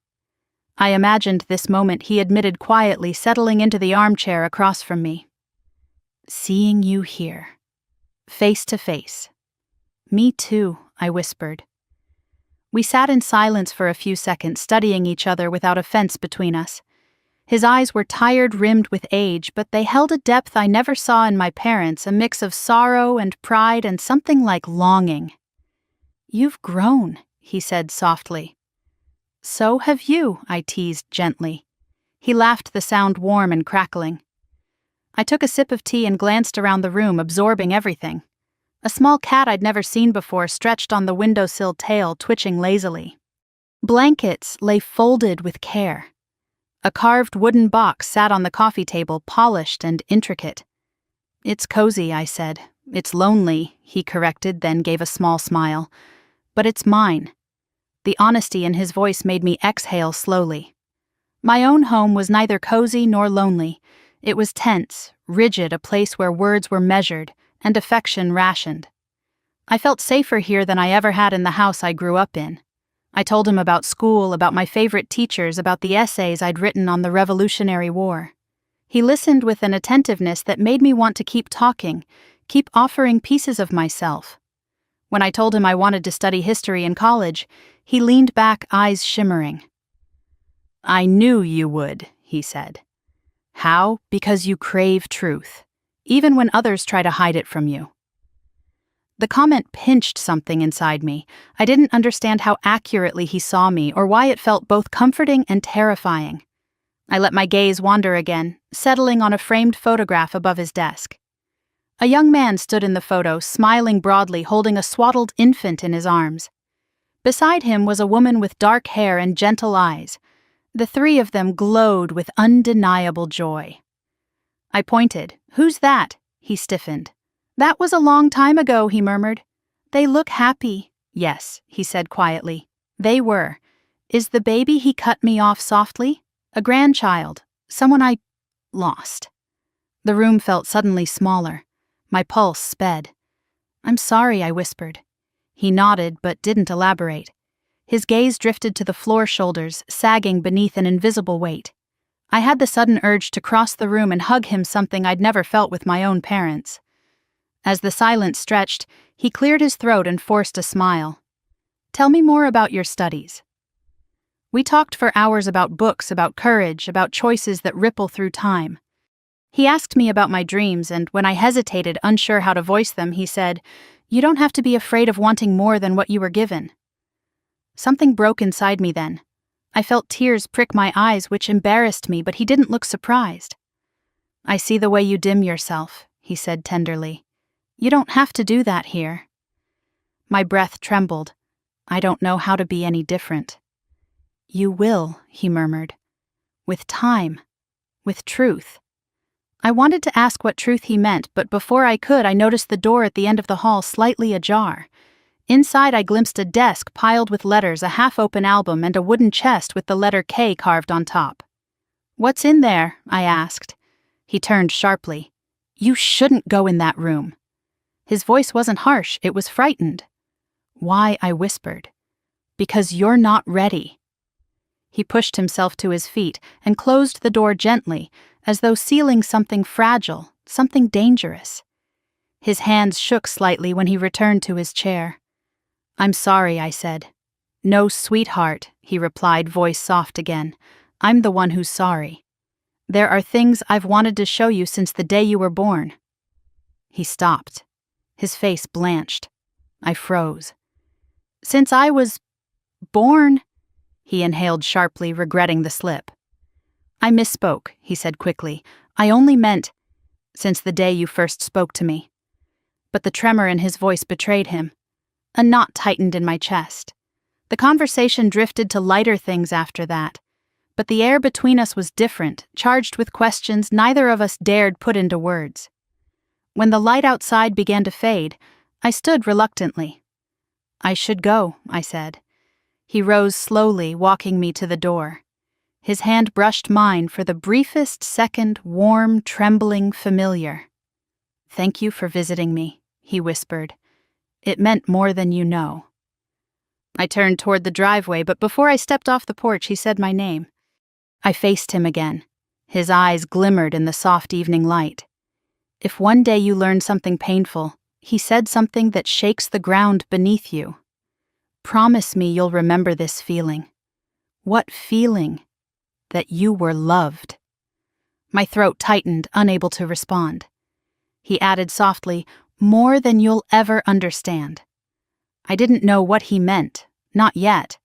I imagined this moment, he admitted quietly, settling into the armchair across from me. "Seeing you here. Face to face." "Me too," I whispered. We sat in silence for a few seconds, studying each other without a fence between us. His eyes were tired, rimmed with age, but they held a depth I never saw in my parents, a mix of sorrow and pride and something like longing. "You've grown," he said softly. "So have you," I teased gently. He laughed, the sound warm and crackling. I took a sip of tea and glanced around the room, absorbing everything. A small cat I'd never seen before stretched on the windowsill, tail twitching lazily. Blankets lay folded with care. A carved wooden box sat on the coffee table, polished and intricate. "It's cozy," I said. "It's lonely," he corrected, then gave a small smile. "But it's mine." The honesty in his voice made me exhale slowly. My own home was neither cozy nor lonely. It was tense, rigid, a place where words were measured and affection rationed. I felt safer here than I ever had in the house I grew up in. I told him about school, about my favorite teachers, about the essays I'd written on the Revolutionary War. He listened with an attentiveness that made me want to keep talking, keep offering pieces of myself. When I told him I wanted to study history in college, he leaned back, eyes shimmering. "I knew you would," he said. "How? Because you crave truth, even when others try to hide it from you." The comment pinched something inside me. I didn't understand how accurately he saw me or why it felt both comforting and terrifying. I let my gaze wander again, settling on a framed photograph above his desk. A young man stood in the photo, smiling broadly, holding a swaddled infant in his arms. Beside him was a woman with dark hair and gentle eyes. The three of them glowed with undeniable joy. I pointed. "Who's that?" He stiffened. "That was a long time ago," he murmured. "They look happy." "Yes," he said quietly. "They were. Is the baby he cut me off softly? A grandchild. Someone I lost." The room felt suddenly smaller. My pulse sped. "I'm sorry," I whispered. He nodded but didn't elaborate. His gaze drifted to the floor, shoulders sagging beneath an invisible weight. I had the sudden urge to cross the room and hug him, something I'd never felt with my own parents. As the silence stretched, he cleared his throat and forced a smile. "Tell me more about your studies." We talked for hours about books, about courage, about choices that ripple through time. He asked me about my dreams, and when I hesitated, unsure how to voice them, he said, "You don't have to be afraid of wanting more than what you were given." Something broke inside me then. I felt tears prick my eyes, which embarrassed me, but he didn't look surprised. "I see the way you dim yourself," he said tenderly. "You don't have to do that here." My breath trembled. I don't know how to be any different. "You will," he murmured. "With time. With truth." I wanted to ask what truth he meant, but before I could, I noticed the door at the end of the hall slightly ajar. Inside, I glimpsed a desk piled with letters, a half-open album, and a wooden chest with the letter K carved on top. "What's in there?" I asked. He turned sharply. "You shouldn't go in that room." His voice wasn't harsh, it was frightened. "Why?" I whispered. "Because you're not ready." He pushed himself to his feet and closed the door gently, as though sealing something fragile, something dangerous. His hands shook slightly when he returned to his chair. "I'm sorry," I said. "No, sweetheart," he replied, voice soft again. "I'm the one who's sorry. There are things I've wanted to show you since the day you were born." He stopped. His face blanched. I froze. "Since I was born?" He inhaled sharply, regretting the slip. "I misspoke," he said quickly. "I only meant since the day you first spoke to me." But the tremor in his voice betrayed him. A knot tightened in my chest. The conversation drifted to lighter things after that, but the air between us was different, charged with questions neither of us dared put into words. When the light outside began to fade, I stood reluctantly. "I should go," I said. He rose slowly, walking me to the door. His hand brushed mine for the briefest second, warm, trembling, familiar. "Thank you for visiting me," he whispered. "It meant more than you know." I turned toward the driveway, but before I stepped off the porch, he said my name. I faced him again. His eyes glimmered in the soft evening light. "If one day you learn something painful," he said, "something that shakes the ground beneath you, promise me you'll remember this feeling." "What feeling?" "That you were loved." My throat tightened, unable to respond. He added softly, "More than you'll ever understand." I didn't know what he meant, not yet.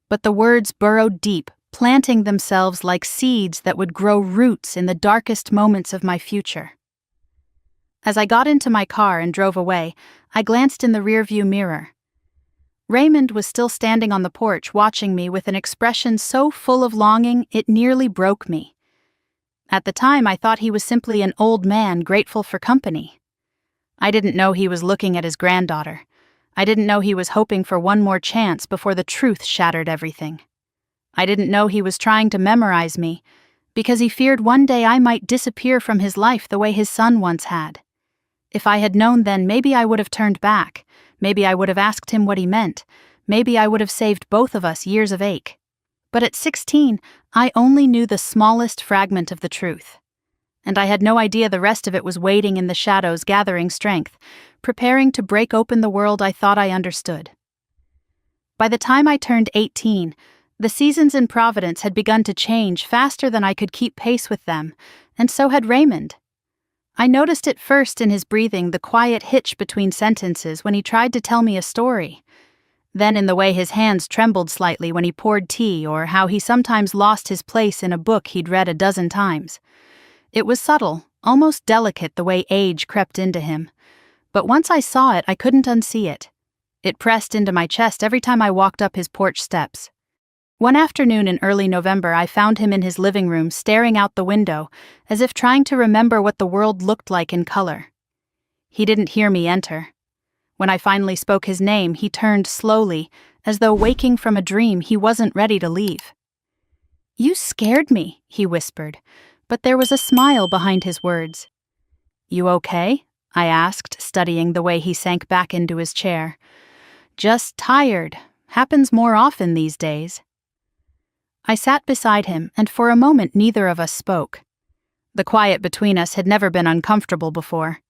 But the words burrowed deep, planting themselves like seeds that would grow roots in the darkest moments of my future. As I got into my car and drove away, I glanced in the rearview mirror. Raymond was still standing on the porch, watching me with an expression so full of longing it nearly broke me. At the time, I thought he was simply an old man grateful for company. I didn't know he was looking at his granddaughter. I didn't know he was hoping for one more chance before the truth shattered everything. I didn't know he was trying to memorize me, because he feared one day I might disappear from his life the way his son once had. If I had known then, maybe I would have turned back. Maybe I would have asked him what he meant. Maybe I would have saved both of us years of ache. But at 16, I only knew the smallest fragment of the truth. And I had no idea the rest of it was waiting in the shadows, gathering strength, preparing to break open the world I thought I understood. By the time I turned 18, the seasons in Providence had begun to change faster than I could keep pace with them, and so had Raymond. I noticed it first in his breathing, the quiet hitch between sentences when he tried to tell me a story. Then in the way his hands trembled slightly when he poured tea, or how he sometimes lost his place in a book he'd read a dozen times. It was subtle, almost delicate the way age crept into him. But once I saw it, I couldn't unsee it. It pressed into my chest every time I walked up his porch steps. One afternoon in early November, I found him in his living room staring out the window, as if trying to remember what the world looked like in color. He didn't hear me enter. When I finally spoke his name, he turned slowly, as though waking from a dream. He wasn't ready to leave. "You scared me," he whispered, but there was a smile behind his words. "You okay?" I asked, studying the way he sank back into his chair. "Just tired. Happens more often these days." I sat beside him, and for a moment neither of us spoke. The quiet between us had never been uncomfortable before.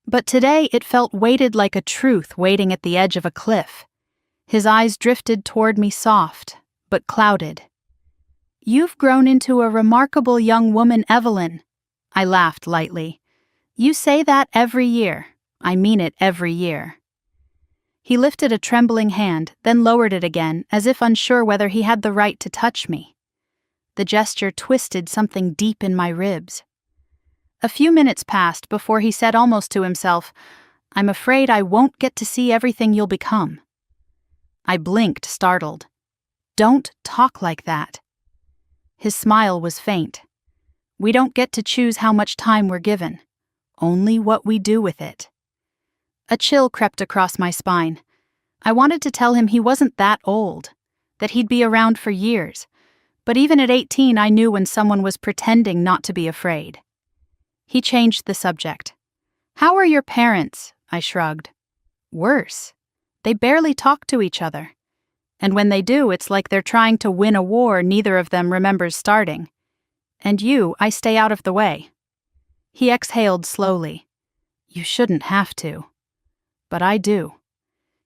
But today it felt weighted like a truth waiting at the edge of a cliff. His eyes drifted toward me soft, but clouded. "You've grown into a remarkable young woman, Evelyn." I laughed lightly. "You say that every year. I mean it every year." He lifted a trembling hand, then lowered it again, as if unsure whether he had the right to touch me. The gesture twisted something deep in my ribs. A few minutes passed before he said almost to himself, "I'm afraid I won't get to see everything you'll become." I blinked, startled. "Don't talk like that." His smile was faint. "We don't get to choose how much time we're given, only what we do with it." A chill crept across my spine. I wanted to tell him he wasn't that old, that he'd be around for years, but even at 18 I knew when someone was pretending not to be afraid. He changed the subject. "How are your parents?" I shrugged. "Worse. They barely talk to each other. And when they do, it's like they're trying to win a war neither of them remembers starting. And you, I stay out of the way." He exhaled slowly. "You shouldn't have to. But I do."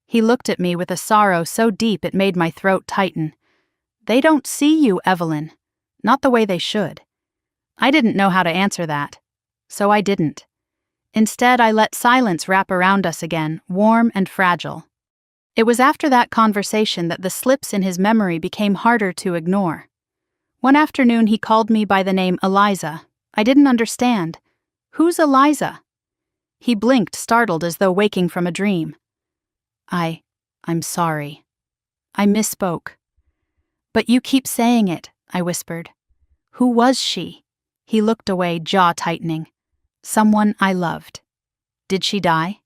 He looked at me with a sorrow so deep it made my throat tighten. "They don't see you, Evelyn. Not the way they should." I didn't know how to answer that. So I didn't. Instead, I let silence wrap around us again, warm and fragile. It was after that conversation that the slips in his memory became harder to ignore. One afternoon he called me by the name Eliza. I didn't understand. "Who's Eliza?" He blinked, startled as though waking from a dream. I'm sorry. I misspoke." "But you keep saying it," I whispered. "Who was she?" He looked away, jaw tightening. "Someone I loved." "Did she die?"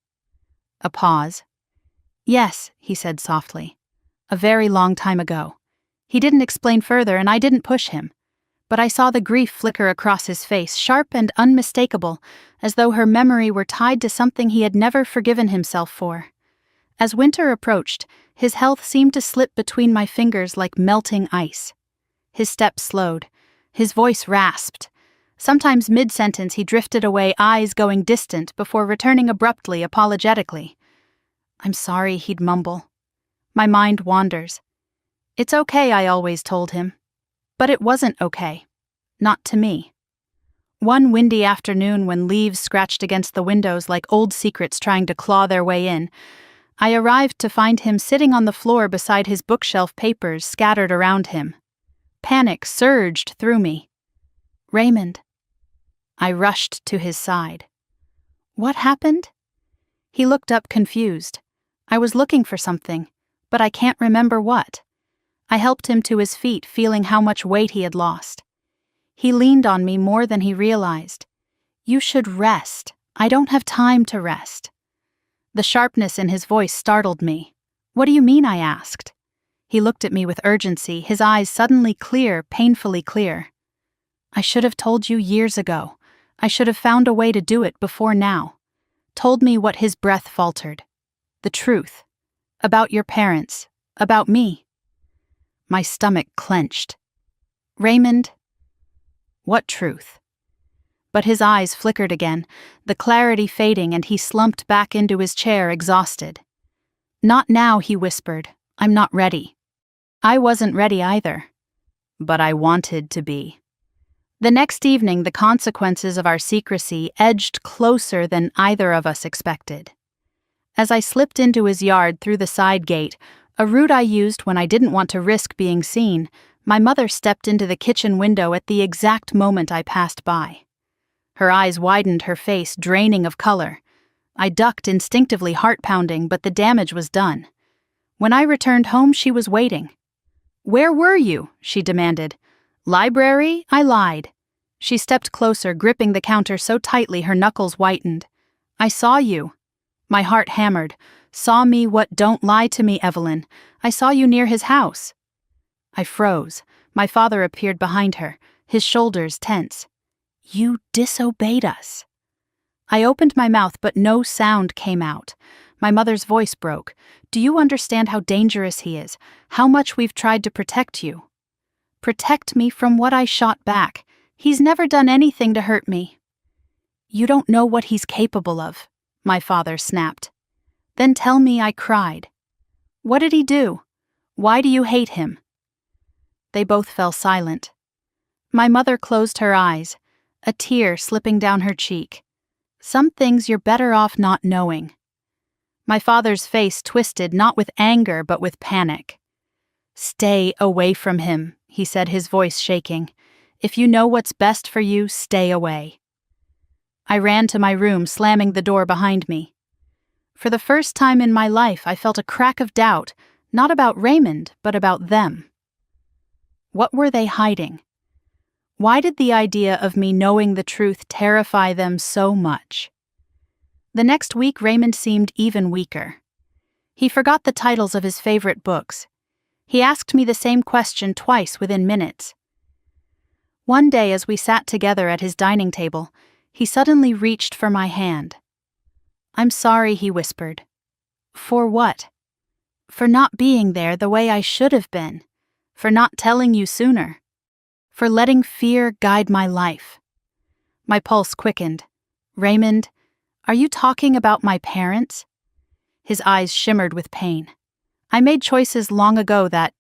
A pause. "Yes," he said softly. "A very long time ago." He didn't explain further, and I didn't push him. But I saw the grief flicker across his face, sharp and unmistakable, as though her memory were tied to something he had never forgiven himself for. As winter approached, his health seemed to slip between my fingers like melting ice. His steps slowed. His voice rasped. Sometimes mid-sentence he drifted away, eyes going distant, before returning abruptly, apologetically. "I'm sorry," he'd mumble. "My mind wanders." "It's okay," I always told him. But it wasn't okay. Not to me. One windy afternoon, when leaves scratched against the windows like old secrets trying to claw their way in, I arrived to find him sitting on the floor beside his bookshelf, papers scattered around him. Panic surged through me. "Raymond." I rushed to his side. "What happened?" He looked up confused. I was looking for something, but I can't remember what. I helped him to his feet, feeling how much weight he had lost. He leaned on me more than he realized. "You should rest. I don't have time to rest." The sharpness in his voice startled me. "What do you mean?" I asked. He looked at me with urgency, his eyes suddenly clear, painfully clear. "I should have told you years ago. I should have found a way to do it before now." Told me what his breath faltered. "The truth. About your parents. About me." My stomach clenched. "Raymond." "What truth?" But his eyes flickered again, the clarity fading, and he slumped back into his chair, exhausted. "Not now," he whispered. "I'm not ready." I wasn't ready either. But I wanted to be. The next evening, the consequences of our secrecy edged closer than either of us expected. As I slipped into his yard through the side gate, a route I used when I didn't want to risk being seen, my mother stepped into the kitchen window at the exact moment I passed by. Her eyes widened, her face draining of color. I ducked instinctively, heart pounding, but the damage was done. When I returned home, she was waiting. "Where were you?" she demanded. "Library?" I lied. She stepped closer, gripping the counter so tightly her knuckles whitened. "I saw you." My heart hammered. "Saw me what? Don't lie to me, Evelyn. I saw you near his house." I froze. My father appeared behind her, his shoulders tense. "You disobeyed us." I opened my mouth, but no sound came out. My mother's voice broke. "Do you understand how dangerous he is? How much we've tried to protect you?" "Protect me from what?" I shot back. "He's never done anything to hurt me." "You don't know what he's capable of," my father snapped. "Then tell me," I cried. "What did he do? Why do you hate him?" They both fell silent. My mother closed her eyes, a tear slipping down her cheek. "Some things you're better off not knowing." My father's face twisted, not with anger but with panic. "Stay away from him," he said, his voice shaking. "If you know what's best for you, stay away." I ran to my room, slamming the door behind me. For the first time in my life, I felt a crack of doubt, not about Raymond, but about them. What were they hiding? Why did the idea of me knowing the truth terrify them so much? The next week, Raymond seemed even weaker. He forgot the titles of his favorite books. He asked me the same question twice within minutes. One day, as we sat together at his dining table, he suddenly reached for my hand. "I'm sorry," he whispered. "For what?" "For not being there the way I should have been. For not telling you sooner. For letting fear guide my life." My pulse quickened. "Raymond, are you talking about my parents?" His eyes shimmered with pain. "I made choices long ago that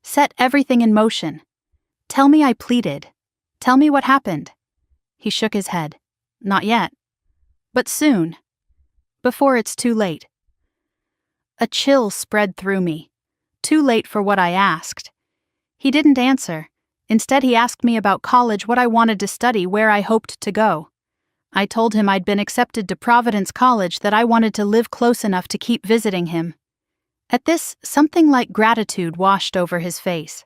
set everything in motion. Tell me," I pleaded. "Tell me what happened." He shook his head. "Not yet. But soon. Before it's too late." A chill spread through me. Too late for what I asked. He didn't answer. Instead, he asked me about college, what I wanted to study, where I hoped to go. I told him I'd been accepted to Providence College, that I wanted to live close enough to keep visiting him. At this, something like gratitude washed over his face.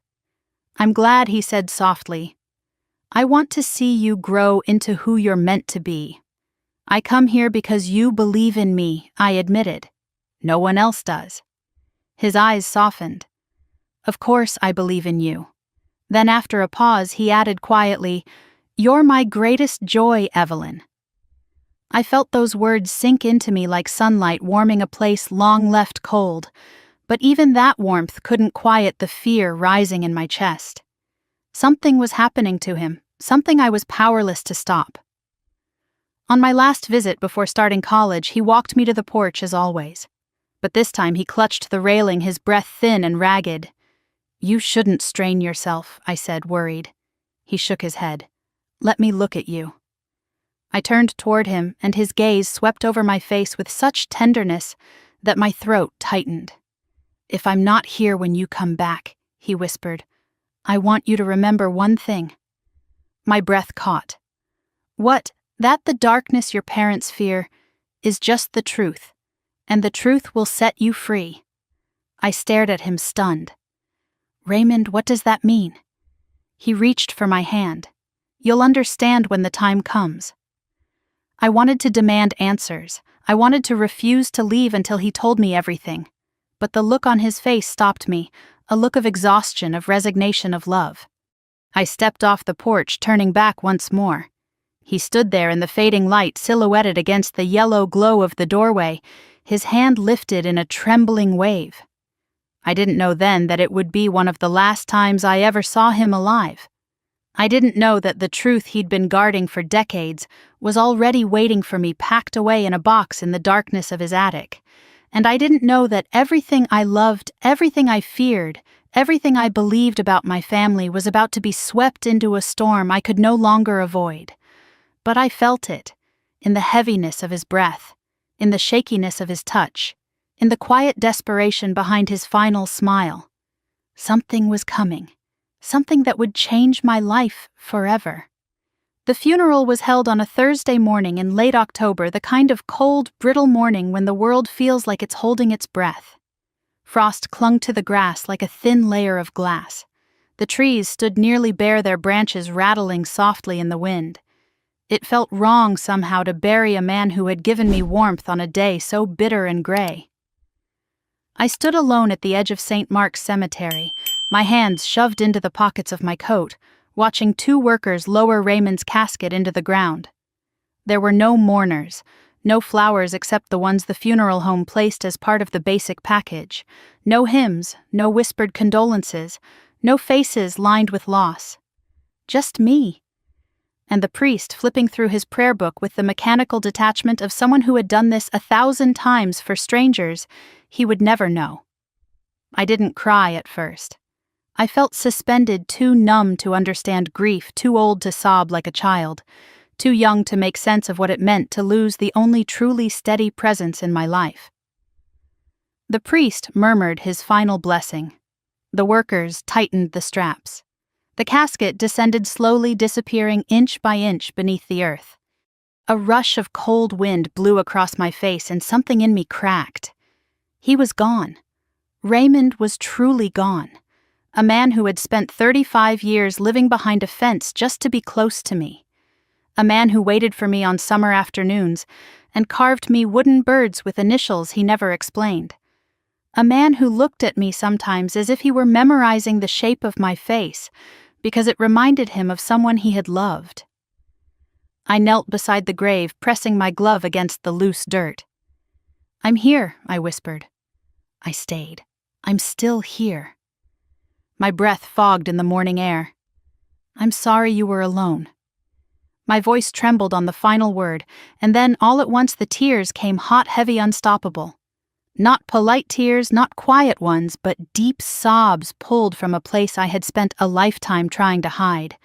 "I'm glad," he said softly. "I want to see you grow into who you're meant to be. I come here because you believe in me," I admitted. "No one else does." His eyes softened. "Of course I believe in you." Then after a pause, he added quietly, "You're my greatest joy, Evelyn." I felt those words sink into me like sunlight warming a place long left cold, but even that warmth couldn't quiet the fear rising in my chest. Something was happening to him, something I was powerless to stop. On my last visit before starting college, he walked me to the porch as always. But this time he clutched the railing, his breath thin and ragged. "You shouldn't strain yourself," I said, worried. He shook his head. "Let me look at you." I turned toward him, and his gaze swept over my face with such tenderness that my throat tightened. "If I'm not here when you come back," he whispered, "I want you to remember one thing." My breath caught. "What? That the darkness your parents fear is just the truth, and the truth will set you free." I stared at him, stunned. "Raymond, what does that mean?" He reached for my hand. "You'll understand when the time comes." I wanted to demand answers. I wanted to refuse to leave until he told me everything. But the look on his face stopped me, a look of exhaustion, of resignation, of love. I stepped off the porch, turning back once more. He stood there in the fading light, silhouetted against the yellow glow of the doorway, his hand lifted in a trembling wave. I didn't know then that it would be one of the last times I ever saw him alive. I didn't know that the truth he'd been guarding for decades was already waiting for me, packed away in a box in the darkness of his attic. And I didn't know that everything I loved, everything I feared, everything I believed about my family was about to be swept into a storm I could no longer avoid. But I felt it, in the heaviness of his breath, in the shakiness of his touch, in the quiet desperation behind his final smile. Something was coming, something that would change my life forever. The funeral was held on a Thursday morning in late October, the kind of cold, brittle morning when the world feels like it's holding its breath. Frost clung to the grass like a thin layer of glass. The trees stood nearly bare, their branches rattling softly in the wind. It felt wrong somehow to bury a man who had given me warmth on a day so bitter and gray. I stood alone at the edge of St. Mark's Cemetery, my hands shoved into the pockets of my coat, watching two workers lower Raymond's casket into the ground. There were no mourners, no flowers except the ones the funeral home placed as part of the basic package, no hymns, no whispered condolences, no faces lined with loss. Just me. And the priest flipping through his prayer book with the mechanical detachment of someone who had done this 1,000 times for strangers he would never know. I didn't cry at first. I felt suspended, too numb to understand grief, too old to sob like a child, too young to make sense of what it meant to lose the only truly steady presence in my life. The priest murmured his final blessing. The workers tightened the straps. The casket descended slowly, disappearing inch by inch beneath the earth. A rush of cold wind blew across my face and something in me cracked. He was gone. Raymond was truly gone. A man who had spent 35 years living behind a fence just to be close to me. A man who waited for me on summer afternoons and carved me wooden birds with initials he never explained. A man who looked at me sometimes as if he were memorizing the shape of my face because it reminded him of someone he had loved. I knelt beside the grave, pressing my glove against the loose dirt. "I'm here," I whispered. I stayed. "I'm still here." My breath fogged in the morning air. "I'm sorry you were alone." My voice trembled on the final word, and then all at once the tears came hot, heavy, unstoppable. Not polite tears, not quiet ones, but deep sobs pulled from a place I had spent a lifetime trying to hide.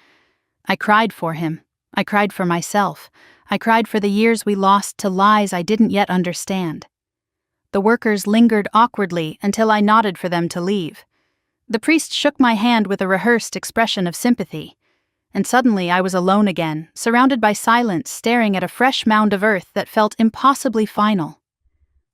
I cried for him. I cried for myself. I cried for the years we lost to lies I didn't yet understand. The workers lingered awkwardly until I nodded for them to leave. The priest shook my hand with a rehearsed expression of sympathy. And suddenly I was alone again, surrounded by silence, staring at a fresh mound of earth that felt impossibly final.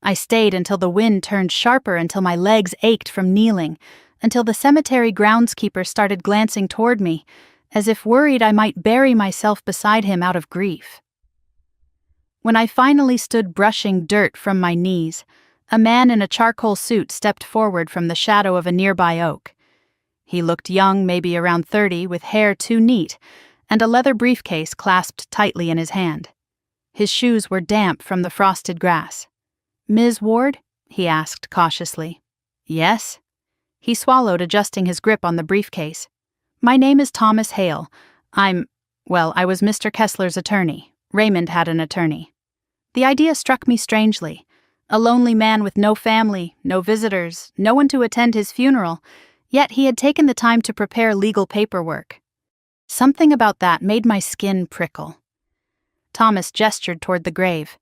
I stayed until the wind turned sharper, until my legs ached from kneeling, until the cemetery groundskeeper started glancing toward me, as if worried I might bury myself beside him out of grief. When I finally stood brushing dirt from my knees, a man in a charcoal suit stepped forward from the shadow of a nearby oak. He looked young, maybe around 30, with hair too neat, and a leather briefcase clasped tightly in his hand. His shoes were damp from the frosted grass. "Ms. Ward?" he asked cautiously. "Yes?" He swallowed, adjusting his grip on the briefcase. "My name is Thomas Hale. I was Mr. Kessler's attorney. Raymond had an attorney." The idea struck me strangely. A lonely man with no family, no visitors, no one to attend his funeral, yet he had taken the time to prepare legal paperwork. Something about that made my skin prickle. Thomas gestured toward the grave.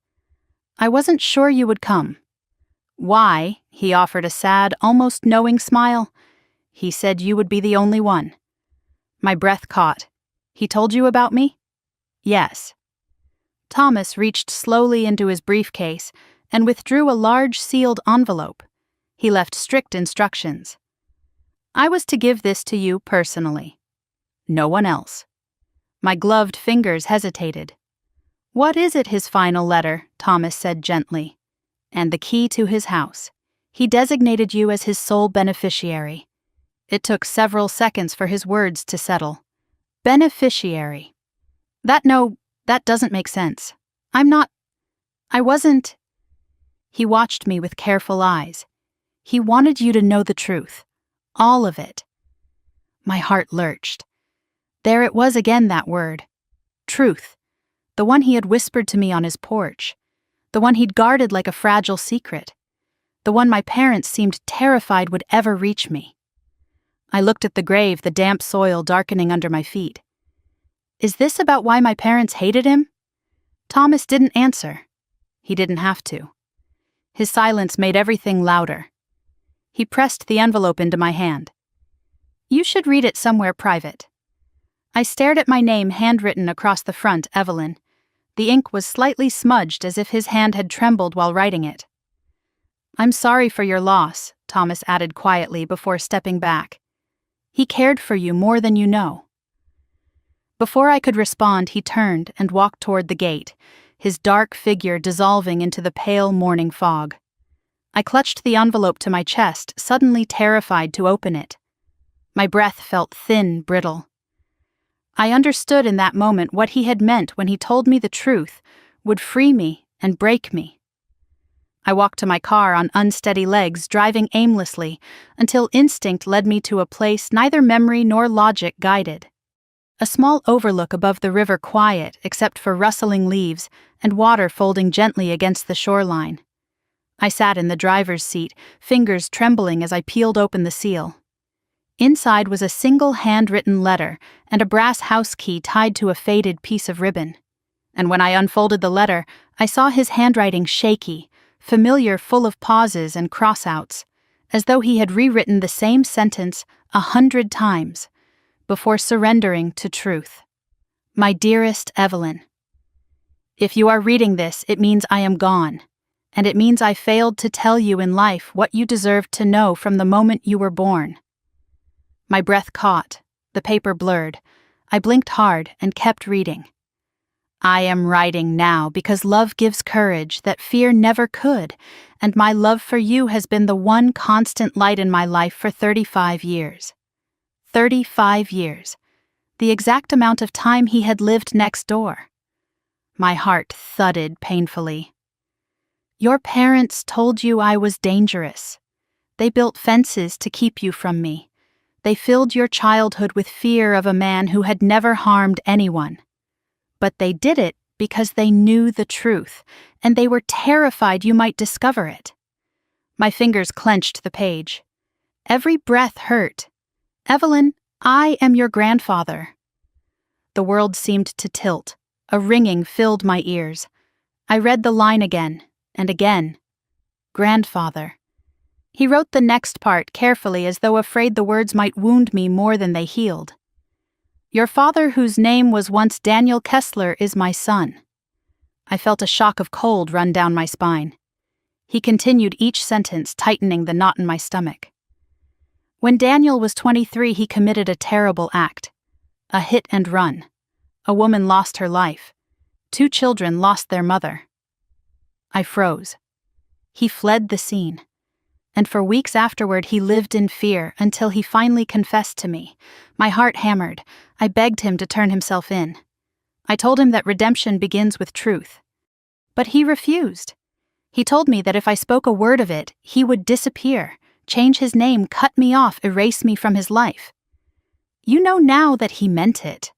"I wasn't sure you would come." "Why?" He offered a sad, almost knowing smile. "He said you would be the only one." My breath caught. "He told you about me?" "Yes." Thomas reached slowly into his briefcase and withdrew a large sealed envelope. He left strict instructions. "I was to give this to you personally. No one else." My gloved fingers hesitated. "What is it, his final letter?" Thomas said gently. "And the key to his house. He designated you as his sole beneficiary." It took several seconds for his words to settle. Beneficiary. That doesn't make sense. I wasn't. He watched me with careful eyes. "He wanted you to know the truth. All of it." My heart lurched. There it was again, that word. Truth. The one he had whispered to me on his porch. The one he'd guarded like a fragile secret. The one my parents seemed terrified would ever reach me. I looked at the grave, the damp soil darkening under my feet. Is this about why my parents hated him? Thomas didn't answer. He didn't have to. His silence made everything louder. He pressed the envelope into my hand. "You should read it somewhere private." I stared at my name handwritten across the front, Evelyn. The ink was slightly smudged as if his hand had trembled while writing it. "I'm sorry for your loss," Thomas added quietly before stepping back. "He cared for you more than you know." Before I could respond, he turned and walked toward the gate, his dark figure dissolving into the pale morning fog. I clutched the envelope to my chest, suddenly terrified to open it. My breath felt thin, brittle. I understood in that moment what he had meant when he told me the truth would free me and break me. I walked to my car on unsteady legs, driving aimlessly, until instinct led me to a place neither memory nor logic guided. A small overlook above the river, quiet except for rustling leaves and water folding gently against the shoreline. I sat in the driver's seat, fingers trembling as I peeled open the seal. Inside was a single handwritten letter and a brass house key tied to a faded piece of ribbon. And when I unfolded the letter, I saw his handwriting shaky, familiar, full of pauses and cross-outs, as though he had rewritten the same sentence 100 times before surrendering to truth. My dearest Evelyn, if you are reading this, it means I am gone, and it means I failed to tell you in life what you deserved to know from the moment you were born. My breath caught, the paper blurred. I blinked hard and kept reading. I am writing now because love gives courage that fear never could, and my love for you has been the one constant light in my life for 35 years. 35 years. The exact amount of time he had lived next door. My heart thudded painfully. Your parents told you I was dangerous. They built fences to keep you from me. They filled your childhood with fear of a man who had never harmed anyone. But they did it because they knew the truth, and they were terrified you might discover it. My fingers clenched the page. Every breath hurt. Evelyn, I am your grandfather. The world seemed to tilt. A ringing filled my ears. I read the line again, and again. Grandfather. He wrote the next part carefully, as though afraid the words might wound me more than they healed. Your father, whose name was once Daniel Kessler, is my son. I felt a shock of cold run down my spine. He continued each sentence, tightening the knot in my stomach. When Daniel was 23, he committed a terrible act. A hit and run. A woman lost her life. 2 children lost their mother. I froze. He fled the scene. And for weeks afterward he lived in fear until he finally confessed to me. My heart hammered. I begged him to turn himself in. I told him that redemption begins with truth. But he refused. He told me that if I spoke a word of it, he would disappear, change his name, cut me off, erase me from his life. You know now that he meant it.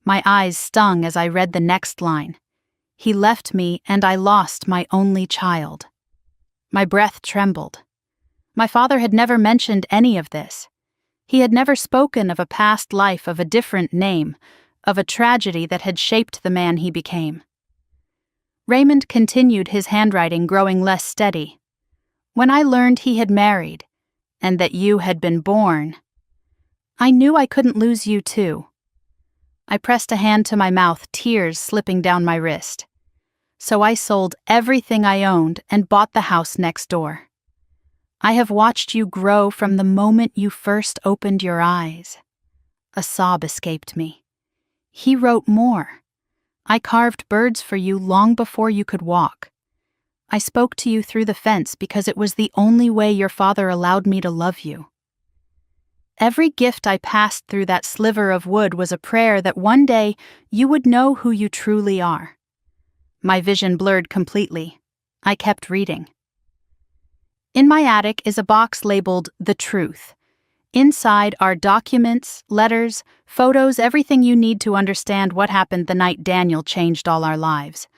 My eyes stung as I read the next line. He left me and I lost my only child. My breath trembled. My father had never mentioned any of this. He had never spoken of a past life, of a different name, of a tragedy that had shaped the man he became. Raymond continued, his handwriting growing less steady. When I learned he had married, and that you had been born, I knew I couldn't lose you too. I pressed a hand to my mouth, tears slipping down my wrist. So I sold everything I owned and bought the house next door. I have watched you grow from the moment you first opened your eyes. A sob escaped me. He wrote more. I carved birds for you long before you could walk. I spoke to you through the fence because it was the only way your father allowed me to love you. Every gift I passed through that sliver of wood was a prayer that one day you would know who you truly are. My vision blurred completely. I kept reading. In my attic is a box labeled The Truth. Inside are documents, letters, photos, everything you need to understand what happened the night Daniel changed all our lives.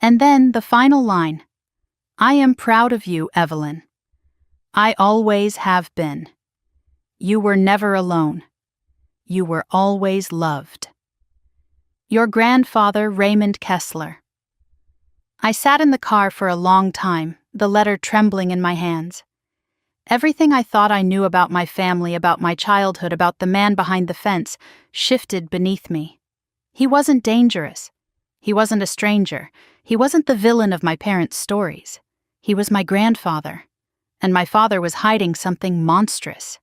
And then the final line. I am proud of you, Evelyn. I always have been. You were never alone. You were always loved. Your grandfather, Raymond Kessler. I sat in the car for a long time, the letter trembling in my hands. Everything I thought I knew about my family, about my childhood, about the man behind the fence, shifted beneath me. He wasn't dangerous. He wasn't a stranger. He wasn't the villain of my parents' stories. He was my grandfather, and my father was hiding something monstrous.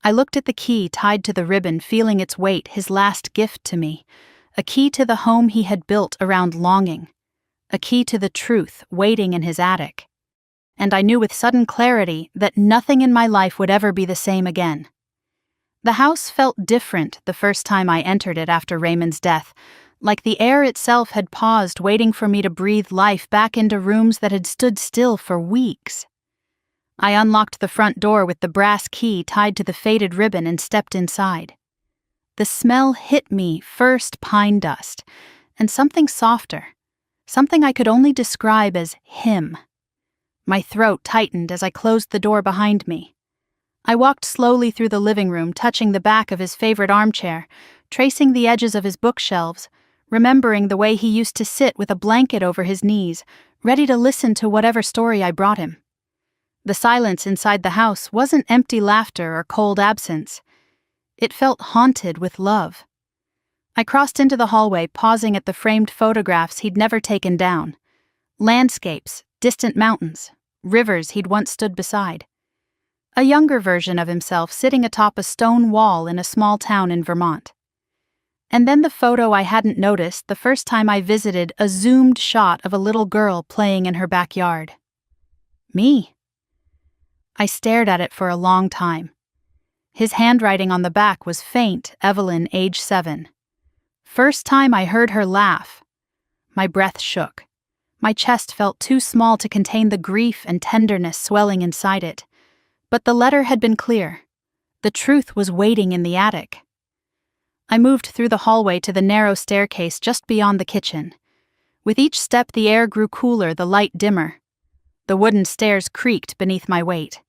I looked at the key tied to the ribbon, feeling its weight, his last gift to me, a key to the home he had built around longing, a key to the truth waiting in his attic. And I knew with sudden clarity that nothing in my life would ever be the same again. The house felt different the first time I entered it after Raymond's death, like the air itself had paused, waiting for me to breathe life back into rooms that had stood still for weeks. I unlocked the front door with the brass key tied to the faded ribbon and stepped inside. The smell hit me, first pine dust, and something softer, something I could only describe as him. My throat tightened as I closed the door behind me. I walked slowly through the living room, touching the back of his favorite armchair, tracing the edges of his bookshelves, remembering the way he used to sit with a blanket over his knees, ready to listen to whatever story I brought him. The silence inside the house wasn't empty laughter or cold absence. It felt haunted with love. I crossed into the hallway, pausing at the framed photographs he'd never taken down. Landscapes, distant mountains, rivers he'd once stood beside. A younger version of himself sitting atop a stone wall in a small town in Vermont. And then the photo I hadn't noticed the first time I visited, a zoomed shot of a little girl playing in her backyard. Me. I stared at it for a long time. His handwriting on the back was faint, Evelyn, age 7. First time I heard her laugh. My breath shook. My chest felt too small to contain the grief and tenderness swelling inside it. But the letter had been clear. The truth was waiting in the attic. I moved through the hallway to the narrow staircase just beyond the kitchen. With each step the air grew cooler, the light dimmer. The wooden stairs creaked beneath my weight.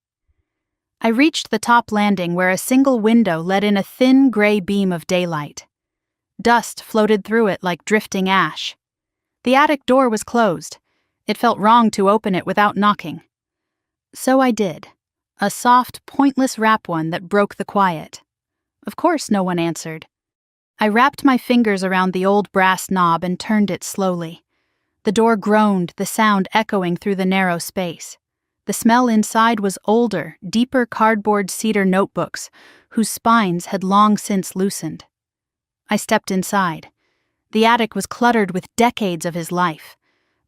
I reached the top landing where a single window let in a thin gray beam of daylight. Dust floated through it like drifting ash. The attic door was closed. It felt wrong to open it without knocking. So I did. A soft, pointless rap one that broke the quiet. Of course no one answered. I wrapped my fingers around the old brass knob and turned it slowly. The door groaned, the sound echoing through the narrow space. The smell inside was older, deeper cardboard cedar notebooks, whose spines had long since loosened. I stepped inside. The attic was cluttered with decades of his life.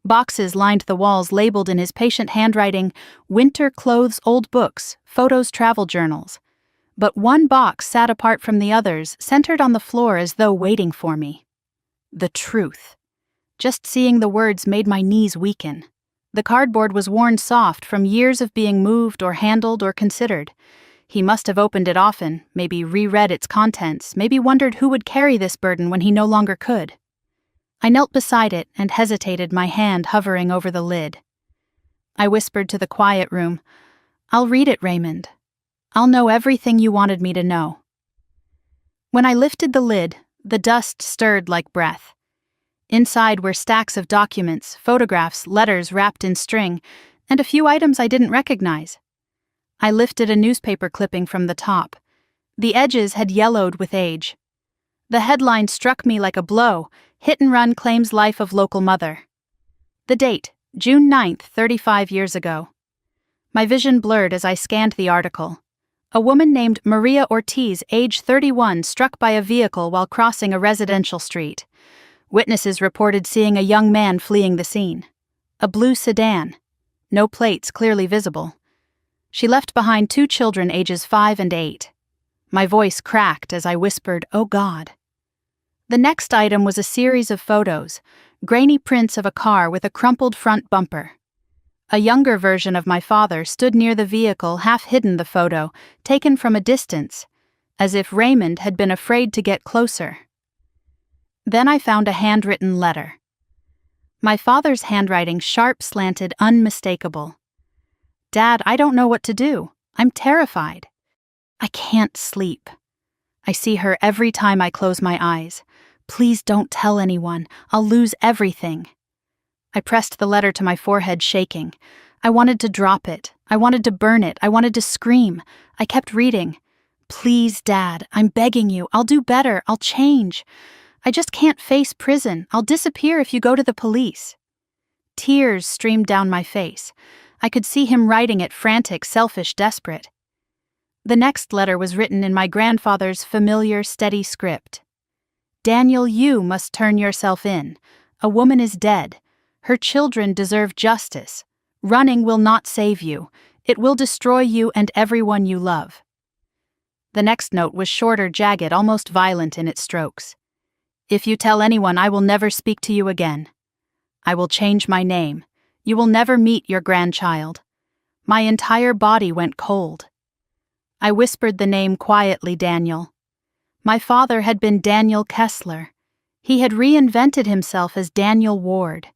Boxes lined the walls labeled in his patient handwriting, winter clothes, old books, photos, travel journals. But one box sat apart from the others, centered on the floor as though waiting for me. The truth. Just seeing the words made my knees weaken. The cardboard was worn soft from years of being moved or handled or considered. He must have opened it often, maybe reread its contents, maybe wondered who would carry this burden when he no longer could. I knelt beside it and hesitated, my hand hovering over the lid. I whispered to the quiet room, "I'll read it, Raymond. I'll know everything you wanted me to know." When I lifted the lid, the dust stirred like breath. Inside were stacks of documents, photographs, letters wrapped in string, and a few items I didn't recognize. I lifted a newspaper clipping from the top. The edges had yellowed with age. The headline struck me like a blow, "Hit and Run Claims Life of Local Mother." The date, June 9th, 35 years ago. My vision blurred as I scanned the article. A woman named Maria Ortiz, age 31, struck by a vehicle while crossing a residential street. Witnesses reported seeing a young man fleeing the scene. A blue sedan. No plates clearly visible. She left behind 2 children ages 5 and 8. My voice cracked as I whispered, "Oh God." The next item was a series of photos, grainy prints of a car with a crumpled front bumper. A younger version of my father stood near the vehicle, half hidden the photo, taken from a distance, as if Raymond had been afraid to get closer. Then I found a handwritten letter. My father's handwriting, sharp, slanted, unmistakable. "Dad, I don't know what to do. I'm terrified. I can't sleep. I see her every time I close my eyes. Please don't tell anyone. I'll lose everything." I pressed the letter to my forehead, shaking. I wanted to drop it. I wanted to burn it. I wanted to scream. I kept reading. Please, Dad, I'm begging you. I'll do better. I'll change. I just can't face prison. I'll disappear if you go to the police. Tears streamed down my face. I could see him writing it, frantic, selfish, desperate. The next letter was written in my grandfather's familiar, steady script. Daniel, you must turn yourself in. A woman is dead. Her children deserve justice. Running will not save you. It will destroy you and everyone you love. The next note was shorter, jagged, almost violent in its strokes. If you tell anyone, I will never speak to you again. I will change my name. You will never meet your grandchild. My entire body went cold. I whispered the name quietly, Daniel. My father had been Daniel Kessler. He had reinvented himself as Daniel Ward.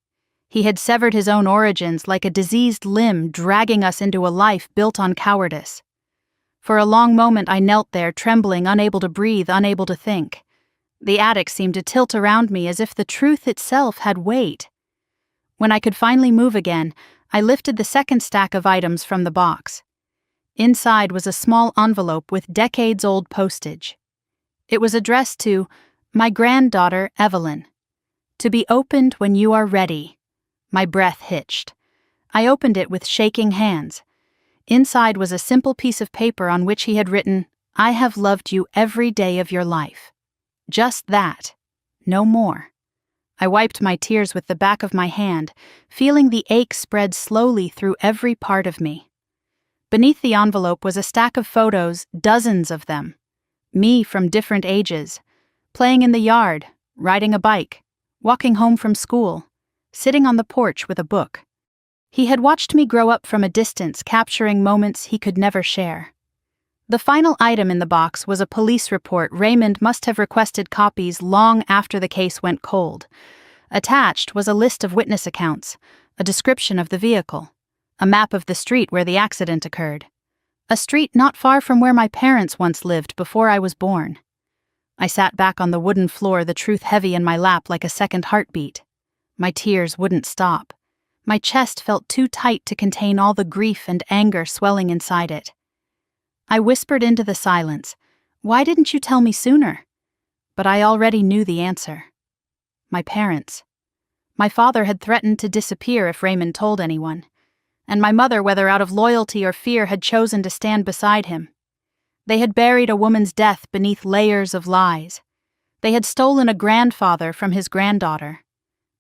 He had severed his own origins like a diseased limb, dragging us into a life built on cowardice. For a long moment I knelt there, trembling, unable to breathe, unable to think. The attic seemed to tilt around me as if the truth itself had weight. When I could finally move again, I lifted the second stack of items from the box. Inside was a small envelope with decades-old postage. It was addressed to my granddaughter, Evelyn. To be opened when you are ready. My breath hitched. I opened it with shaking hands. Inside was a simple piece of paper on which he had written, I have loved you every day of your life. Just that. No more. I wiped my tears with the back of my hand, feeling the ache spread slowly through every part of me. Beneath the envelope was a stack of photos, dozens of them. Me from different ages, playing in the yard, riding a bike, walking home from school, sitting on the porch with a book. He had watched me grow up from a distance, capturing moments he could never share. The final item in the box was a police report Raymond must have requested copies long after the case went cold. Attached was a list of witness accounts, a description of the vehicle, a map of the street where the accident occurred, a street not far from where my parents once lived before I was born. I sat back on the wooden floor, the truth heavy in my lap like a second heartbeat. My tears wouldn't stop. My chest felt too tight to contain all the grief and anger swelling inside it. I whispered into the silence, "Why didn't you tell me sooner?" But I already knew the answer. My parents. My father had threatened to disappear if Raymond told anyone, and my mother, whether out of loyalty or fear, had chosen to stand beside him. They had buried a woman's death beneath layers of lies. They had stolen a grandfather from his granddaughter.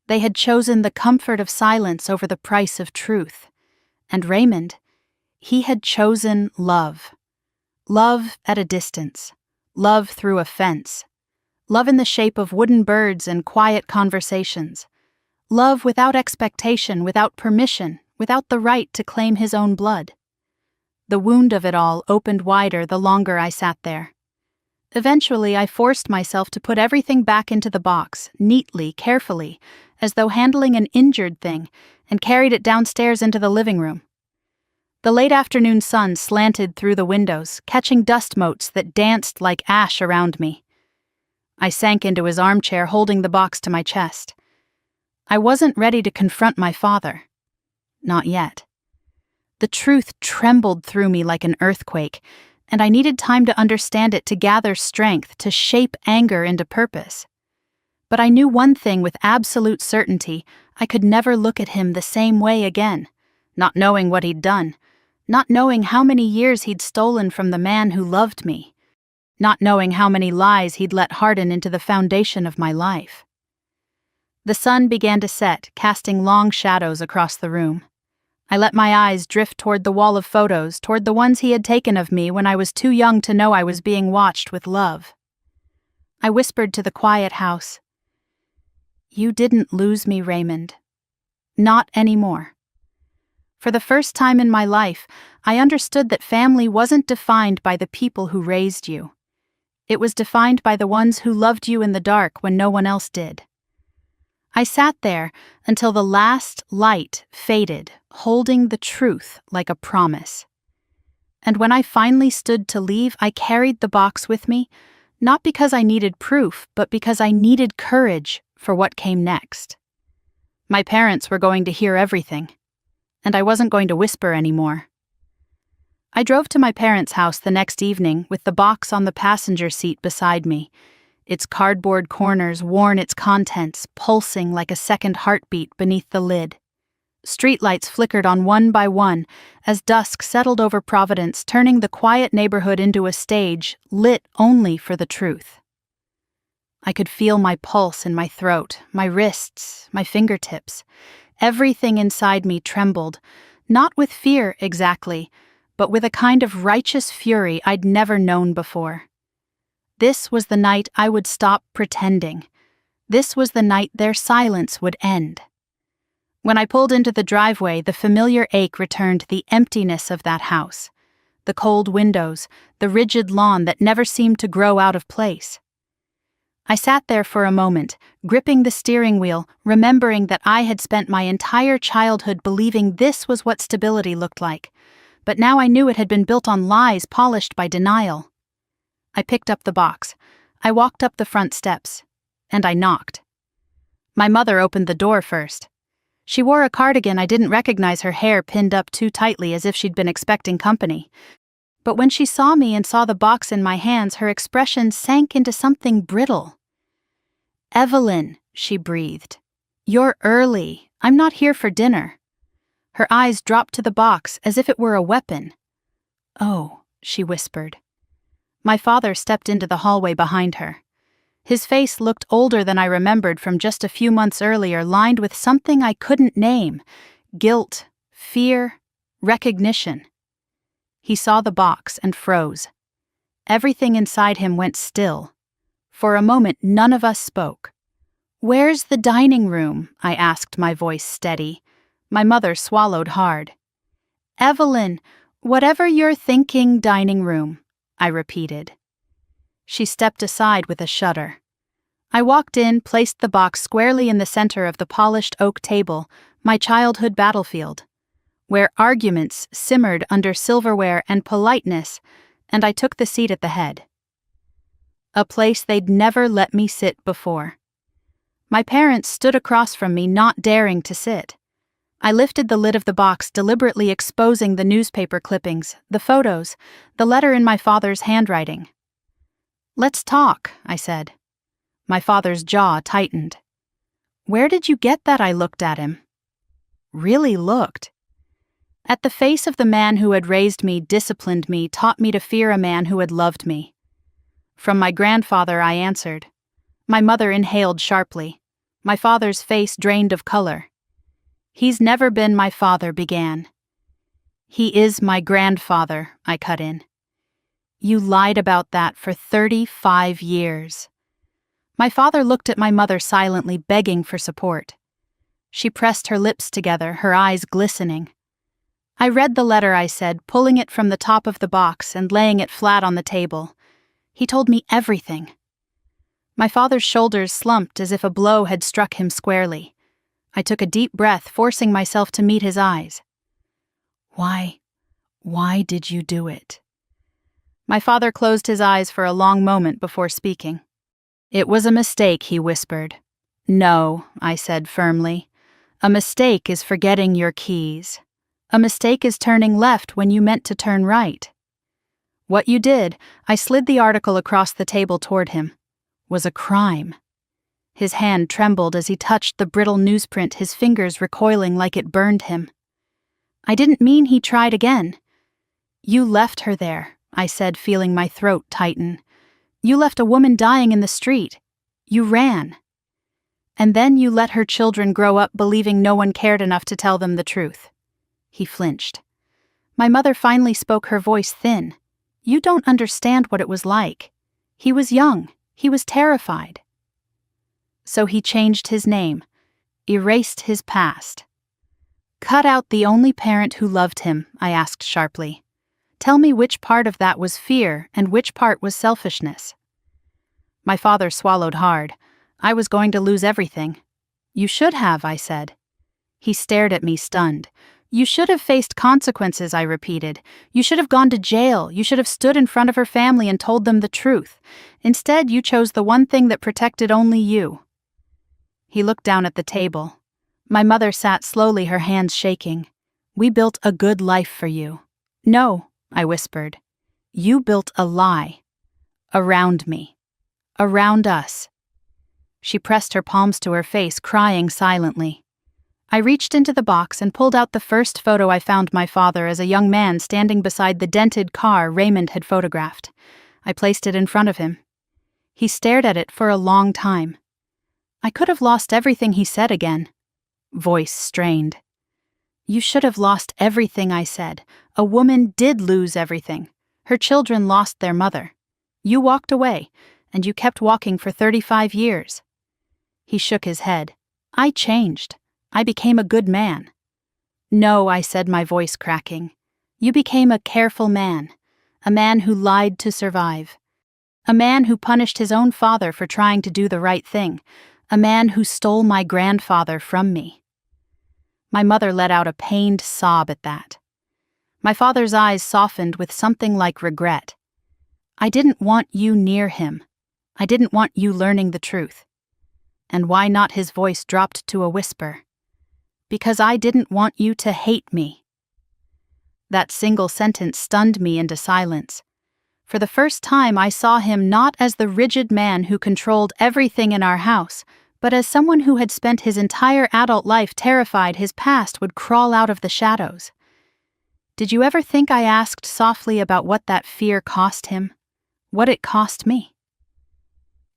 They had chosen the comfort of silence over the price of truth. And Raymond, he had chosen love. Love at a distance. Love through a fence. Love in the shape of wooden birds and quiet conversations. Love without expectation, without permission, without the right to claim his own blood. The wound of it all opened wider the longer I sat there. Eventually, I forced myself to put everything back into the box, neatly, carefully, as though handling an injured thing, and carried it downstairs into the living room. The late afternoon sun slanted through the windows, catching dust motes that danced like ash around me. I sank into his armchair, holding the box to my chest. I wasn't ready to confront my father. Not yet. The truth trembled through me like an earthquake, and I needed time to understand it, to gather strength, to shape anger into purpose. But I knew one thing with absolute certainty: I could never look at him the same way again, not knowing what he'd done, not knowing how many years he'd stolen from the man who loved me, not knowing how many lies he'd let harden into the foundation of my life. The sun began to set, casting long shadows across the room. I let my eyes drift toward the wall of photos, toward the ones he had taken of me when I was too young to know I was being watched with love. I whispered to the quiet house, "You didn't lose me, Raymond. Not anymore." For the first time in my life, I understood that family wasn't defined by the people who raised you. It was defined by the ones who loved you in the dark when no one else did. I sat there until the last light faded, holding the truth like a promise. And when I finally stood to leave, I carried the box with me, not because I needed proof, but because I needed courage for what came next. My parents were going to hear everything, and I wasn't going to whisper anymore. I drove to my parents' house the next evening with the box on the passenger seat beside me, its cardboard corners worn, its contents pulsing like a second heartbeat beneath the lid. Streetlights flickered on one by one as dusk settled over Providence, turning the quiet neighborhood into a stage lit only for the truth. I could feel my pulse in my throat, my wrists, my fingertips. Everything inside me trembled, not with fear exactly, but with a kind of righteous fury I'd never known before. This was the night I would stop pretending. This was the night their silence would end. When I pulled into the driveway, the familiar ache returned, the emptiness of that house, the cold windows, the rigid lawn that never seemed to grow out of place. I sat there for a moment, gripping the steering wheel, remembering that I had spent my entire childhood believing this was what stability looked like, but now I knew it had been built on lies polished by denial. I picked up the box. I walked up the front steps, and I knocked. My mother opened the door first. She wore a cardigan I didn't recognize, her hair pinned up too tightly as if she'd been expecting company. But when she saw me and saw the box in my hands, her expression sank into something brittle. "Evelyn," she breathed. "You're early. I'm not here for dinner." Her eyes dropped to the box as if it were a weapon. "Oh," she whispered. My father stepped into the hallway behind her. His face looked older than I remembered from just a few months earlier, lined with something I couldn't name: guilt, fear, recognition. He saw the box and froze. Everything inside him went still. For a moment, none of us spoke. "Where's the dining room?" I asked, my voice steady. My mother swallowed hard. "Evelyn, whatever you're thinking, dining room," I repeated. She stepped aside with a shudder. I walked in, placed the box squarely in the center of the polished oak table, my childhood battlefield, where arguments simmered under silverware and politeness, and I took the seat at the head. A place they'd never let me sit before. My parents stood across from me, not daring to sit. I lifted the lid of the box, deliberately exposing the newspaper clippings, the photos, the letter in my father's handwriting. "Let's talk," I said. My father's jaw tightened. "Where did you get that?" I looked at him. Really looked. At the face of the man who had raised me, disciplined me, taught me to fear a man who had loved me. "From my grandfather," I answered. My mother inhaled sharply. My father's face drained of color. "He's never been my father," began. "He is my grandfather," I cut in. "You lied about that for 35 years. My father looked at my mother silently, begging for support. She pressed her lips together, her eyes glistening. "I read the letter," I said, pulling it from the top of the box and laying it flat on the table. "He told me everything." My father's shoulders slumped as if a blow had struck him squarely. I took a deep breath, forcing myself to meet his eyes. Why did you do it?" My father closed his eyes for a long moment before speaking. "It was a mistake," he whispered. "No," I said firmly. "A mistake is forgetting your keys. A mistake is turning left when you meant to turn right. What you did," I slid the article across the table toward him, "was a crime." His hand trembled as he touched the brittle newsprint, his fingers recoiling like it burned him. "I didn't mean," he tried again. "You left her there," I said, feeling my throat tighten. "You left a woman dying in the street. You ran. And then you let her children grow up believing no one cared enough to tell them the truth." He flinched. My mother finally spoke, her voice thin. "You don't understand what it was like. He was young. He was terrified." So he changed his name, erased his past. "Cut out the only parent who loved him," I asked sharply. "Tell me which part of that was fear and which part was selfishness." My father swallowed hard. I was going to lose everything. "You should have," I said. He stared at me, stunned. "You should have faced consequences," I repeated. "You should have gone to jail. You should have stood in front of her family and told them the truth. Instead, you chose the one thing that protected only you." He looked down at the table. My mother sat slowly, her hands shaking. We built a good life for you. No, I whispered. You built a lie. Around me. Around us. She pressed her palms to her face, crying silently. I reached into the box and pulled out the first photo I found my father as a young man standing beside the dented car Raymond had photographed. I placed it in front of him. He stared at it for a long time. I could have lost everything he said again. Voice strained. You should have lost everything, I said. A woman did lose everything. Her children lost their mother. You walked away, and you kept walking for 35 years. He shook his head. I changed. I became a good man. No, I said, my voice cracking. You became a careful man. A man who lied to survive. A man who punished his own father for trying to do the right thing. A man who stole my grandfather from me. My mother let out a pained sob at that. My father's eyes softened with something like regret. I didn't want you near him. I didn't want you learning the truth. And why not? His voice dropped to a whisper. Because I didn't want you to hate me. That single sentence stunned me into silence. For the first time, I saw him not as the rigid man who controlled everything in our house, but as someone who had spent his entire adult life terrified his past would crawl out of the shadows. Did you ever think, I asked softly, about what that fear cost him? What it cost me?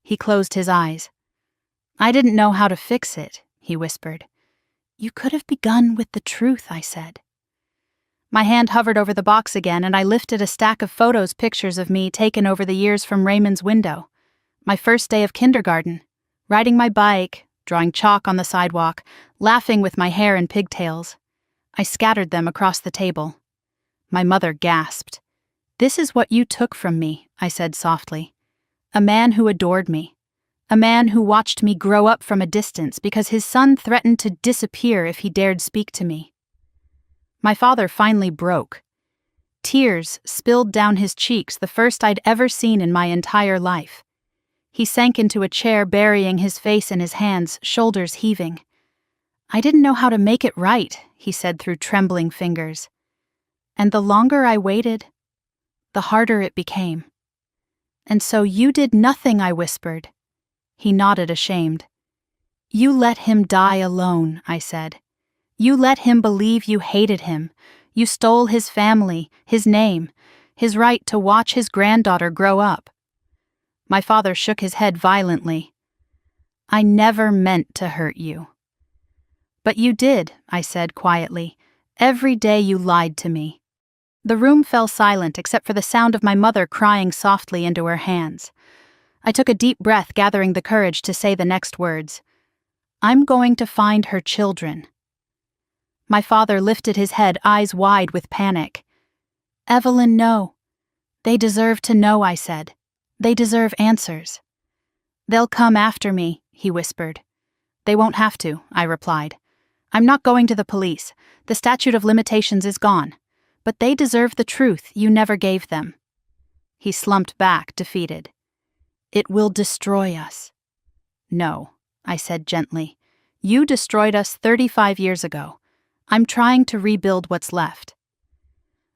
He closed his eyes. I didn't know how to fix it, he whispered. You could have begun with the truth, I said. My hand hovered over the box again, and I lifted a stack of pictures of me taken over the years from Raymond's window. My first day of kindergarten, riding my bike, drawing chalk on the sidewalk, laughing with my hair in pigtails. I scattered them across the table. My mother gasped. This is what you took from me, I said softly. A man who adored me. A man who watched me grow up from a distance because his son threatened to disappear if he dared speak to me. My father finally broke. Tears spilled down his cheeks, the first I'd ever seen in my entire life. He sank into a chair, burying his face in his hands, shoulders heaving. I didn't know how to make it right, he said through trembling fingers. And the longer I waited, the harder it became. And so you did nothing, I whispered. He nodded, ashamed. You let him die alone, I said. You let him believe you hated him. You stole his family, his name, his right to watch his granddaughter grow up. My father shook his head violently. I never meant to hurt you. But you did, I said quietly. Every day you lied to me. The room fell silent except for the sound of my mother crying softly into her hands. I took a deep breath, gathering the courage to say the next words. I'm going to find her children. My father lifted his head, eyes wide with panic. Evelyn, no. They deserve to know, I said. They deserve answers. They'll come after me, he whispered. They won't have to, I replied. I'm not going to the police. The statute of limitations is gone. But they deserve the truth you never gave them. He slumped back, defeated. It will destroy us. No, I said gently. You destroyed us 35 years ago. I'm trying to rebuild what's left.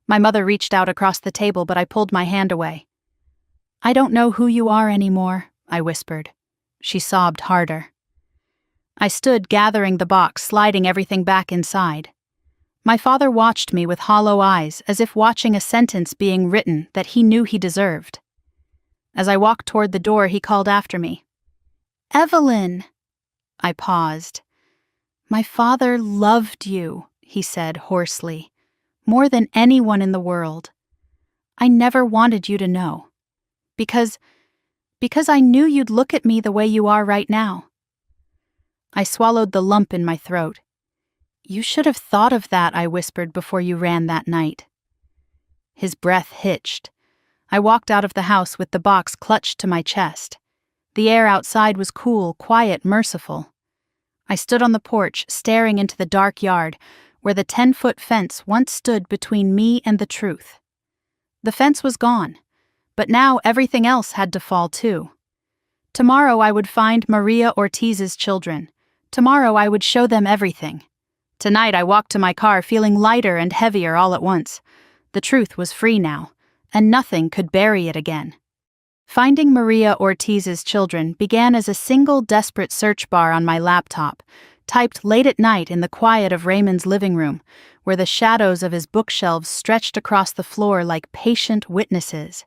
My mother reached out across the table, but I pulled my hand away. I don't know who you are anymore, I whispered. She sobbed harder. I stood, gathering the box, sliding everything back inside. My father watched me with hollow eyes, as if watching a sentence being written that he knew he deserved. As I walked toward the door, he called after me. Evelyn! I paused. My father loved you, he said hoarsely, more than anyone in the world. I never wanted you to know. Because I knew you'd look at me the way you are right now. I swallowed the lump in my throat. You should have thought of that, I whispered, before you ran that night. His breath hitched. I walked out of the house with the box clutched to my chest. The air outside was cool, quiet, merciful. I stood on the porch, staring into the dark yard, where the 10-foot fence once stood between me and the truth. The fence was gone, but now everything else had to fall too. Tomorrow I would find Maria Ortiz's children. Tomorrow I would show them everything. Tonight I walked to my car feeling lighter and heavier all at once. The truth was free now, and nothing could bury it again. Finding Maria Ortiz's children began as a single desperate search bar on my laptop, typed late at night in the quiet of Raymond's living room, where the shadows of his bookshelves stretched across the floor like patient witnesses.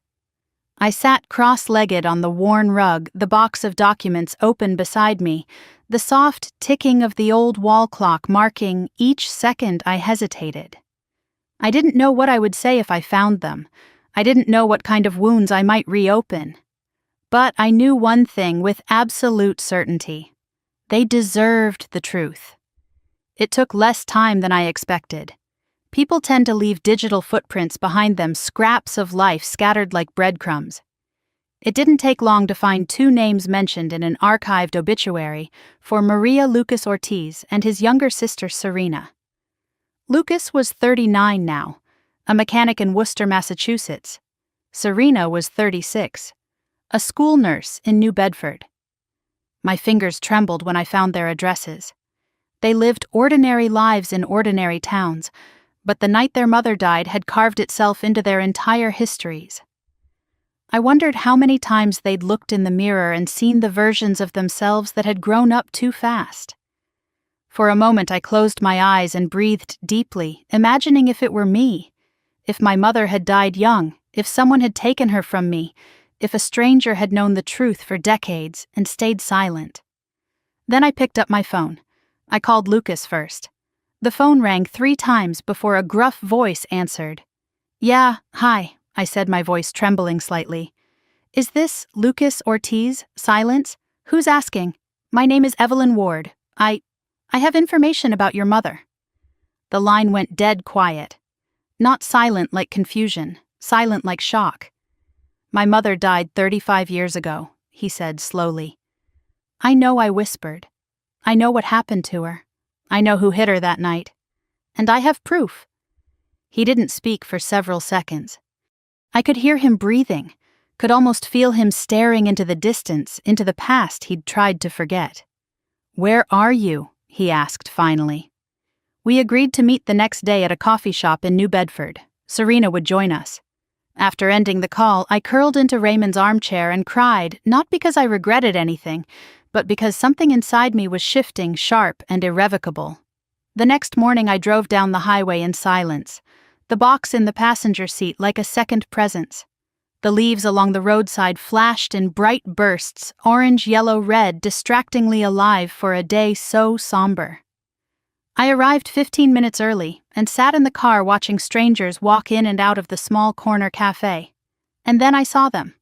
I sat cross-legged on the worn rug, the box of documents open beside me, the soft ticking of the old wall clock marking each second I hesitated. I didn't know what I would say if I found them. I didn't know what kind of wounds I might reopen. But I knew one thing with absolute certainty. They deserved the truth. It took less time than I expected. People tend to leave digital footprints behind them, scraps of life scattered like breadcrumbs. It didn't take long to find two names mentioned in an archived obituary for Maria Lucas Ortiz and his younger sister Serena. Lucas was 39 now, a mechanic in Worcester, Massachusetts. Serena was 36, a school nurse in New Bedford. My fingers trembled when I found their addresses. They lived ordinary lives in ordinary towns, but the night their mother died had carved itself into their entire histories. I wondered how many times they'd looked in the mirror and seen the versions of themselves that had grown up too fast. For a moment I closed my eyes and breathed deeply, imagining if it were me, if my mother had died young, if someone had taken her from me, if a stranger had known the truth for decades and stayed silent. Then I picked up my phone. I called Lucas first. The phone rang 3 times before a gruff voice answered. "Yeah, hi," I said, my voice trembling slightly. "Is this Lucas Ortiz? Silence? Who's asking? My name is Evelyn Ward. I have information about your mother." The line went dead quiet. Not silent like confusion, silent like shock. "My mother died 35 years ago," he said slowly. "I know," I whispered. "I know what happened to her. I know who hit her that night. And I have proof." He didn't speak for several seconds. I could hear him breathing, could almost feel him staring into the distance, into the past he'd tried to forget. "Where are you?" he asked finally. We agreed to meet the next day at a coffee shop in New Bedford. Serena would join us. After ending the call, I curled into Raymond's armchair and cried, not because I regretted anything, but because something inside me was shifting, sharp and irrevocable. The next morning I drove down the highway in silence, the box in the passenger seat like a second presence. The leaves along the roadside flashed in bright bursts, orange, yellow, red, distractingly alive for a day so somber. I arrived 15 minutes early and sat in the car watching strangers walk in and out of the small corner cafe. And then I saw them.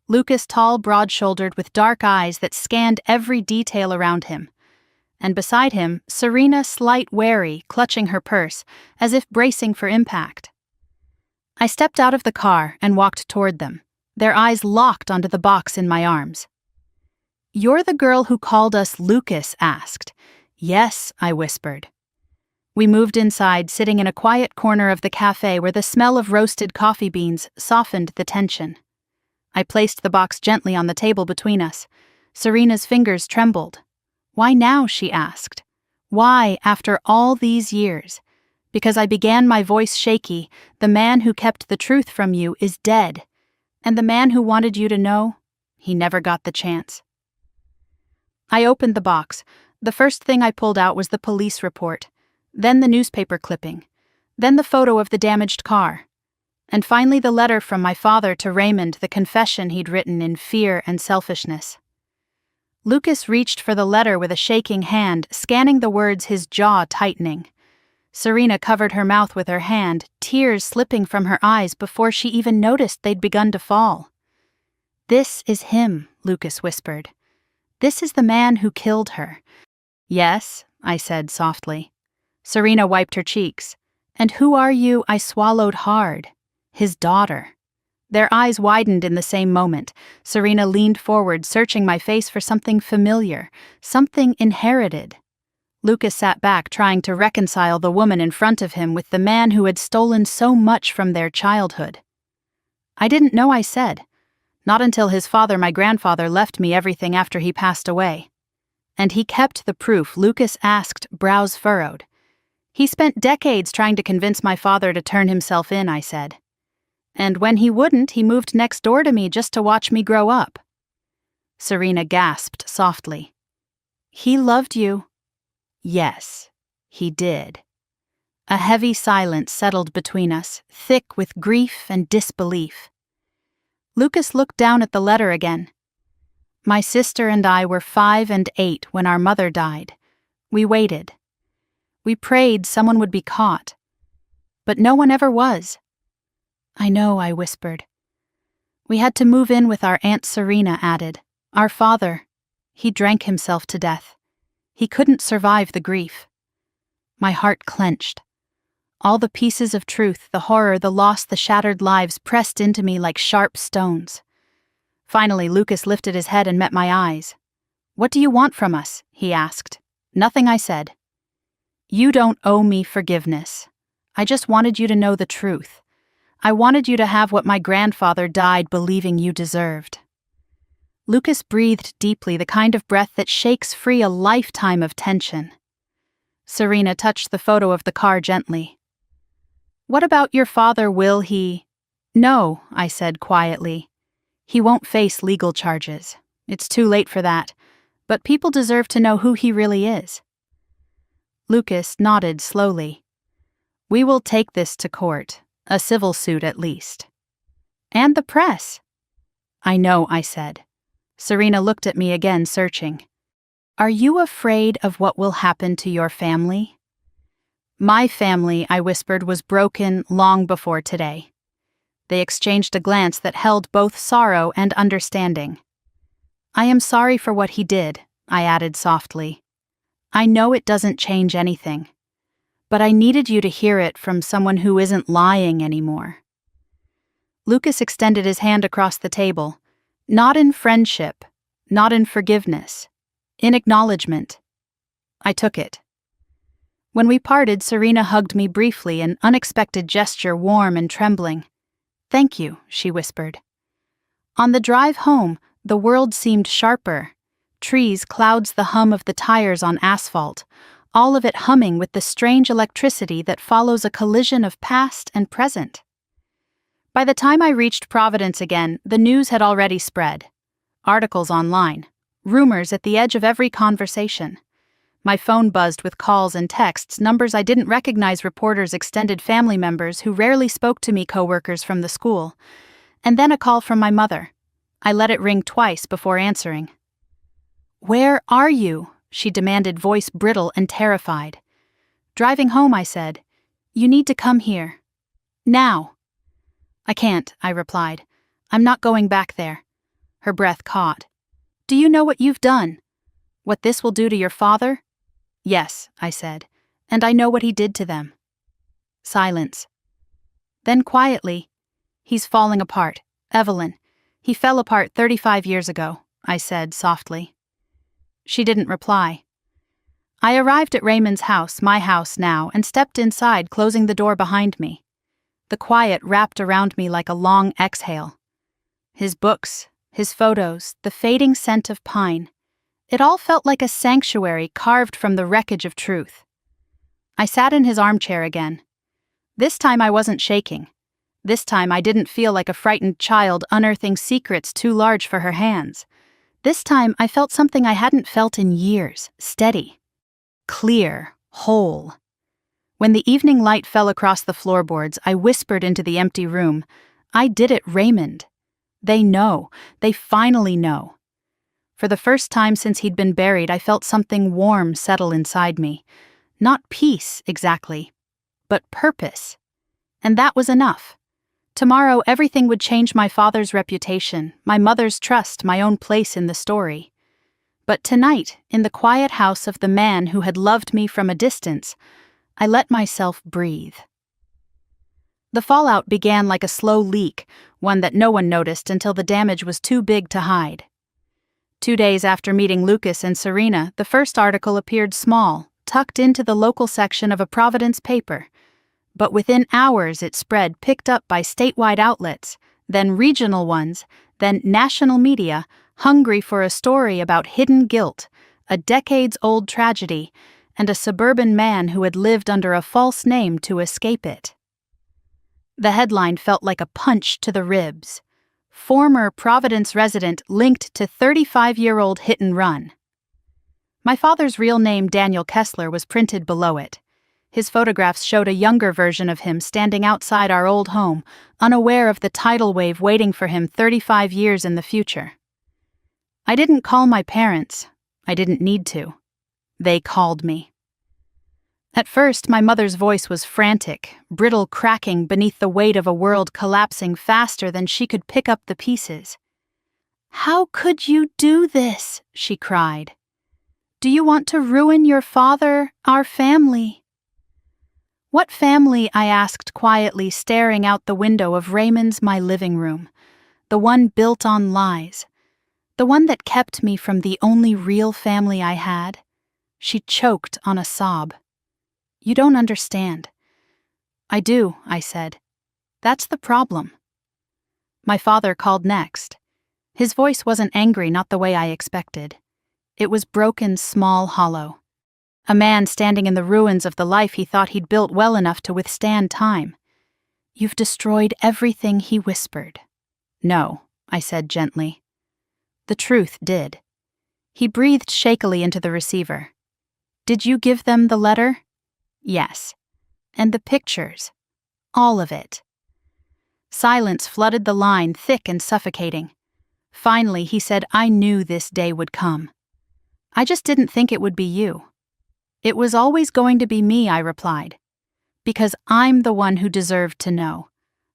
Lucas tall, broad-shouldered, with dark eyes that scanned every detail around him. And beside him, Serena, slight, wary, clutching her purse, as if bracing for impact. I stepped out of the car and walked toward them, their eyes locked onto the box in my arms. "You're the girl who called us?" Lucas asked. "Yes," I whispered. We moved inside, sitting in a quiet corner of the cafe where the smell of roasted coffee beans softened the tension. I placed the box gently on the table between us. Serena's fingers trembled. "Why now?" she asked. "Why, after all these years?" "Because," I began, my voice shaky, "the man who kept the truth from you is dead. And the man who wanted you to know, he never got the chance." I opened the box. The first thing I pulled out was the police report, then the newspaper clipping, then the photo of the damaged car, and finally the letter from my father to Raymond, the confession he'd written in fear and selfishness. Lucas reached for the letter with a shaking hand, scanning the words, his jaw tightening. Serena covered her mouth with her hand, tears slipping from her eyes before she even noticed they'd begun to fall. "This is him," Lucas whispered. "This is the man who killed her." "Yes," I said softly. Serena wiped her cheeks. "And who are you?" I swallowed hard. "His daughter." Their eyes widened in the same moment. Serena leaned forward, searching my face for something familiar, something inherited. Lucas sat back, trying to reconcile the woman in front of him with the man who had stolen so much from their childhood. "I didn't know," I said. "Not until his father, my grandfather, left me everything after he passed away." "And he kept the proof?" Lucas asked, brows furrowed. He spent decades trying to convince my father to turn himself in, I said. And when he wouldn't, he moved next door to me just to watch me grow up. Serena gasped softly. He loved you. Yes, he did. A heavy silence settled between us, thick with grief and disbelief. Lucas looked down at the letter again. My sister and I were 5 and 8 when our mother died. We waited. We prayed someone would be caught. But no one ever was. I know, I whispered. We had to move in with our Aunt Serena added. Our father, he drank himself to death. He couldn't survive the grief. My heart clenched. All the pieces of truth, the horror, the loss, the shattered lives pressed into me like sharp stones. Finally, Lucas lifted his head and met my eyes. What do you want from us? He asked. Nothing, I said. You don't owe me forgiveness. I just wanted you to know the truth. I wanted you to have what my grandfather died believing you deserved. Lucas breathed deeply, the kind of breath that shakes free a lifetime of tension. Serena touched the photo of the car gently. What about your father, will he? No, I said quietly. He won't face legal charges. It's too late for that, but people deserve to know who he really is. Lucas nodded slowly. We will take this to court, a civil suit at least. And the press. I know, I said. Serena looked at me again, searching. Are you afraid of what will happen to your family? My family, I whispered, was broken long before today. They exchanged a glance that held both sorrow and understanding. I am sorry for what he did, I added softly. I know it doesn't change anything, but I needed you to hear it from someone who isn't lying anymore. Lucas extended his hand across the table, not in friendship, not in forgiveness, in acknowledgement. I took it. When we parted, Serena hugged me briefly, an unexpected gesture, warm and trembling. Thank you, she whispered. On the drive home, the world seemed sharper. Trees, clouds, the hum of the tires on asphalt, all of it humming with the strange electricity that follows a collision of past and present. By the time I reached Providence again, the news had already spread. Articles online, rumors at the edge of every conversation. My phone buzzed with calls and texts, numbers I didn't recognize, reporters, extended family members who rarely spoke to me, coworkers from the school. And then a call from my mother. I let it ring twice before answering. Where are you? She demanded, voice brittle and terrified. Driving home, I said. You need to come here. Now. I can't, I replied. I'm not going back there. Her breath caught. Do you know what you've done? What this will do to your father? Yes, I said, and I know what he did to them. Silence. Then quietly, he's falling apart. Evelyn, he fell apart 35 years ago, I said softly. She didn't reply. I arrived at Raymond's house, my house now, and stepped inside, closing the door behind me. The quiet wrapped around me like a long exhale. His books, his photos, the fading scent of pine. It all felt like a sanctuary carved from the wreckage of truth. I sat in his armchair again. This time I wasn't shaking. This time I didn't feel like a frightened child unearthing secrets too large for her hands. This time I felt something I hadn't felt in years, steady, clear, whole. When the evening light fell across the floorboards, I whispered into the empty room, I did it, Raymond. They know. They finally know. For the first time since he'd been buried, I felt something warm settle inside me. Not peace, exactly, but purpose. And that was enough. Tomorrow, everything would change: my father's reputation, my mother's trust, my own place in the story. But tonight, in the quiet house of the man who had loved me from a distance, I let myself breathe. The fallout began like a slow leak, one that no one noticed until the damage was too big to hide. 2 days after meeting Lucas and Serena, the first article appeared small, tucked into the local section of a Providence paper. But within hours it spread, picked up by statewide outlets, then regional ones, then national media, hungry for a story about hidden guilt, a decades-old tragedy, and a suburban man who had lived under a false name to escape it. The headline felt like a punch to the ribs. Former Providence resident linked to 35-year-old hit and run. My father's real name, Daniel Kessler, was printed below it. His photographs showed a younger version of him standing outside our old home, unaware of the tidal wave waiting for him 35 years in the future. I didn't call my parents. I didn't need to. They called me. At first, my mother's voice was frantic, brittle cracking beneath the weight of a world collapsing faster than she could pick up the pieces. "How could you do this?" she cried. "Do you want to ruin your father, our family?" "What family?" I asked quietly, staring out the window of Raymond's my living room. The one built on lies. The one that kept me from the only real family I had. She choked on a sob. "You don't understand." "I do," I said. "That's the problem." My father called next. His voice wasn't angry, not the way I expected. It was broken, small, hollow. A man standing in the ruins of the life he thought he'd built well enough to withstand time. "You've destroyed everything," he whispered. "No," I said gently. The truth did. He breathed shakily into the receiver. "Did you give them the letter?" "Yes." "And the pictures?" "All of it." Silence flooded the line, thick and suffocating. Finally, he said, "I knew this day would come. I just didn't think it would be you." "It was always going to be me," I replied. "Because I'm the one who deserved to know.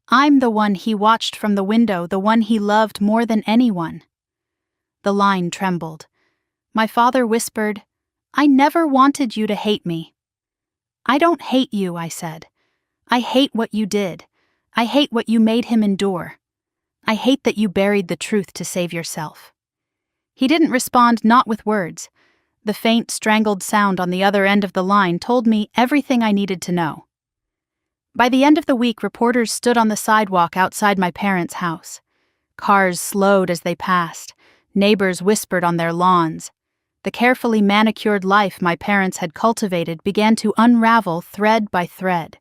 I'm the one he watched from the window, the one he loved more than anyone." The line trembled. My father whispered, "I never wanted you to hate me." "I don't hate you," I said. "I hate what you did. I hate what you made him endure. I hate that you buried the truth to save yourself." He didn't respond, not with words. The faint, strangled sound on the other end of the line told me everything I needed to know. By the end of the week, reporters stood on the sidewalk outside my parents' house. Cars slowed as they passed. Neighbors whispered on their lawns. The carefully manicured life my parents had cultivated began to unravel thread by thread.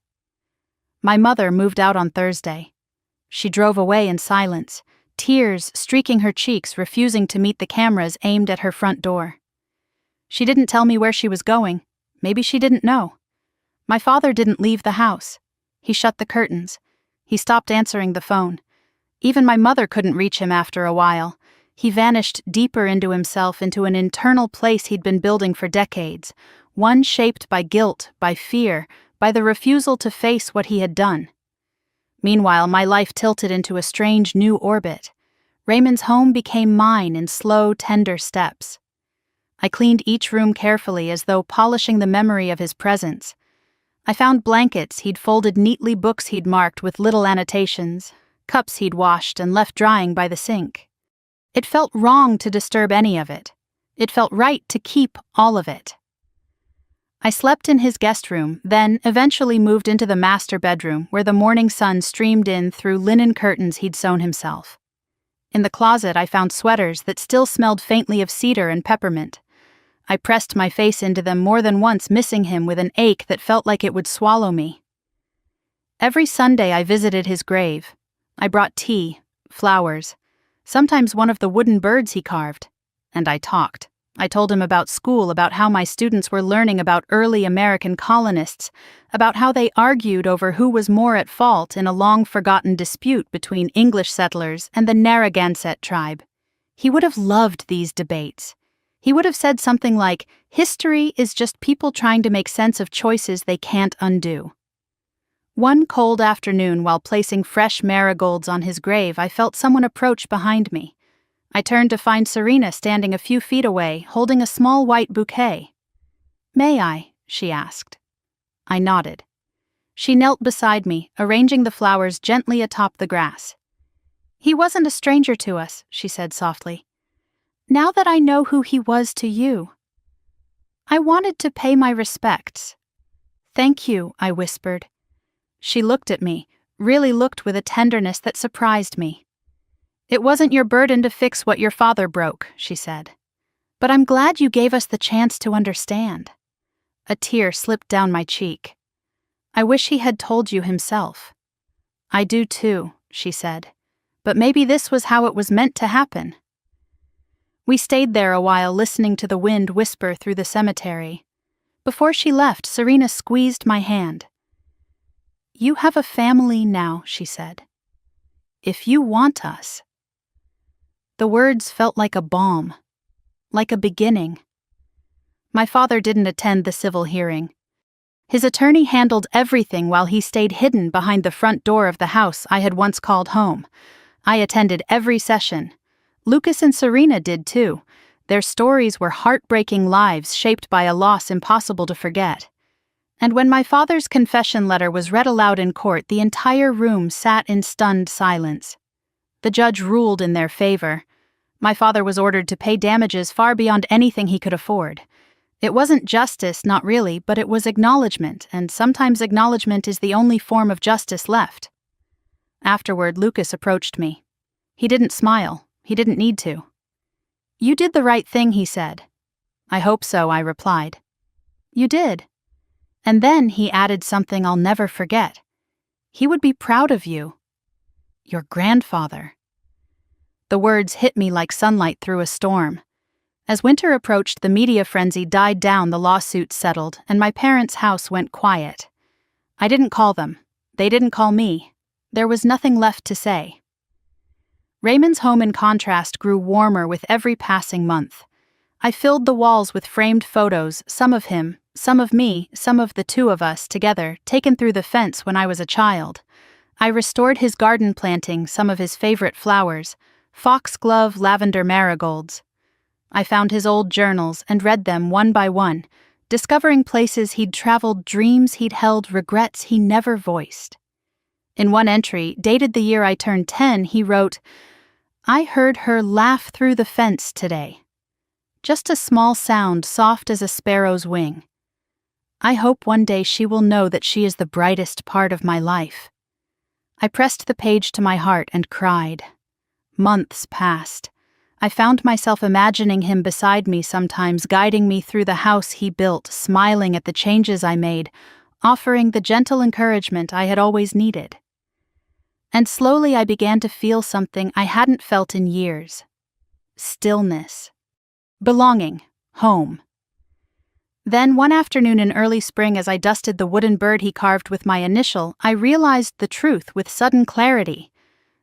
My mother moved out on Thursday. She drove away in silence, tears streaking her cheeks, refusing to meet the cameras aimed at her front door. She didn't tell me where she was going. Maybe she didn't know. My father didn't leave the house. He shut the curtains. He stopped answering the phone. Even my mother couldn't reach him after a while. He vanished deeper into himself, into an internal place he'd been building for decades, one shaped by guilt, by fear, by the refusal to face what he had done. Meanwhile, my life tilted into a strange new orbit. Raymond's home became mine in slow, tender steps. I cleaned each room carefully, as though polishing the memory of his presence. I found blankets he'd folded neatly, books he'd marked with little annotations, cups he'd washed and left drying by the sink. It felt wrong to disturb any of it. It felt right to keep all of it. I slept in his guest room, then eventually moved into the master bedroom where the morning sun streamed in through linen curtains he'd sewn himself. In the closet, I found sweaters that still smelled faintly of cedar and peppermint. I pressed my face into them more than once, missing him with an ache that felt like it would swallow me. Every Sunday I visited his grave. I brought tea, flowers, sometimes one of the wooden birds he carved, and I talked. I told him about school, about how my students were learning about early American colonists, about how they argued over who was more at fault in a long-forgotten dispute between English settlers and the Narragansett tribe. He would have loved these debates. He would have said something like, "History is just people trying to make sense of choices they can't undo." One cold afternoon, while placing fresh marigolds on his grave, I felt someone approach behind me. I turned to find Serena standing a few feet away, holding a small white bouquet. "May I?" she asked. I nodded. She knelt beside me, arranging the flowers gently atop the grass. "He wasn't a stranger to us," she said softly. "Now that I know who he was to you, I wanted to pay my respects." "Thank you," I whispered. She looked at me, really looked with a tenderness that surprised me. "It wasn't your burden to fix what your father broke," she said. "But I'm glad you gave us the chance to understand." A tear slipped down my cheek. I wish he had told you himself. I do too, she said. But maybe this was how it was meant to happen. We stayed there a while listening to the wind whisper through the cemetery. Before she left, Serena squeezed my hand. You have a family now, she said. If you want us. The words felt like a balm, like a beginning. My father didn't attend the civil hearing. His attorney handled everything while he stayed hidden behind the front door of the house I had once called home. I attended every session. Lucas and Serena did too. Their stories were heartbreaking lives shaped by a loss impossible to forget. And when my father's confession letter was read aloud in court, the entire room sat in stunned silence. The judge ruled in their favor. My father was ordered to pay damages far beyond anything he could afford. It wasn't justice, not really, but it was acknowledgement, and sometimes acknowledgement is the only form of justice left. Afterward, Lucas approached me. He didn't smile. He didn't need to. You did the right thing, he said. I hope so, I replied. You did. And then he added something I'll never forget. He would be proud of you. Your grandfather. The words hit me like sunlight through a storm. As winter approached, the media frenzy died down, the lawsuits settled, and my parents' house went quiet. I didn't call them. They didn't call me. There was nothing left to say. Raymond's home, in contrast, grew warmer with every passing month. I filled the walls with framed photos, some of him, some of me, some of the two of us together, taken through the fence when I was a child. I restored his garden planting, some of his favorite flowers, foxglove, lavender marigolds. I found his old journals and read them one by one, discovering places he'd traveled, dreams he'd held, regrets he never voiced. In one entry, dated the year I turned 10, he wrote, I heard her laugh through the fence today. Just a small sound, soft as a sparrow's wing. I hope one day she will know that she is the brightest part of my life. I pressed the page to my heart and cried. Months passed. I found myself imagining him beside me sometimes, guiding me through the house he built, smiling at the changes I made, offering the gentle encouragement I had always needed. And slowly I began to feel something I hadn't felt in years. Stillness. Belonging. Home. Then one afternoon in early spring, as I dusted the wooden bird he carved with my initial, I realized the truth with sudden clarity.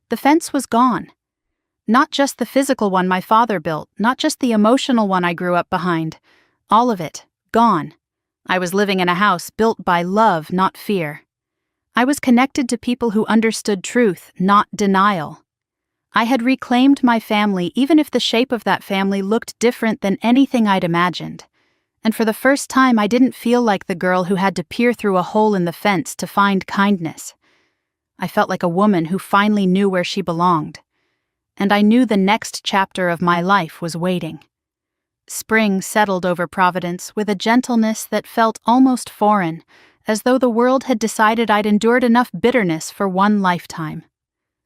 The fence was gone. Not just the physical one my father built, not just the emotional one I grew up behind. All of it, gone. I was living in a house built by love, not fear. I was connected to people who understood truth, not denial. I had reclaimed my family, even if the shape of that family looked different than anything I'd imagined. And for the first time, I didn't feel like the girl who had to peer through a hole in the fence to find kindness. I felt like a woman who finally knew where she belonged. And I knew the next chapter of my life was waiting. Spring settled over Providence with a gentleness that felt almost foreign, as though the world had decided I'd endured enough bitterness for one lifetime.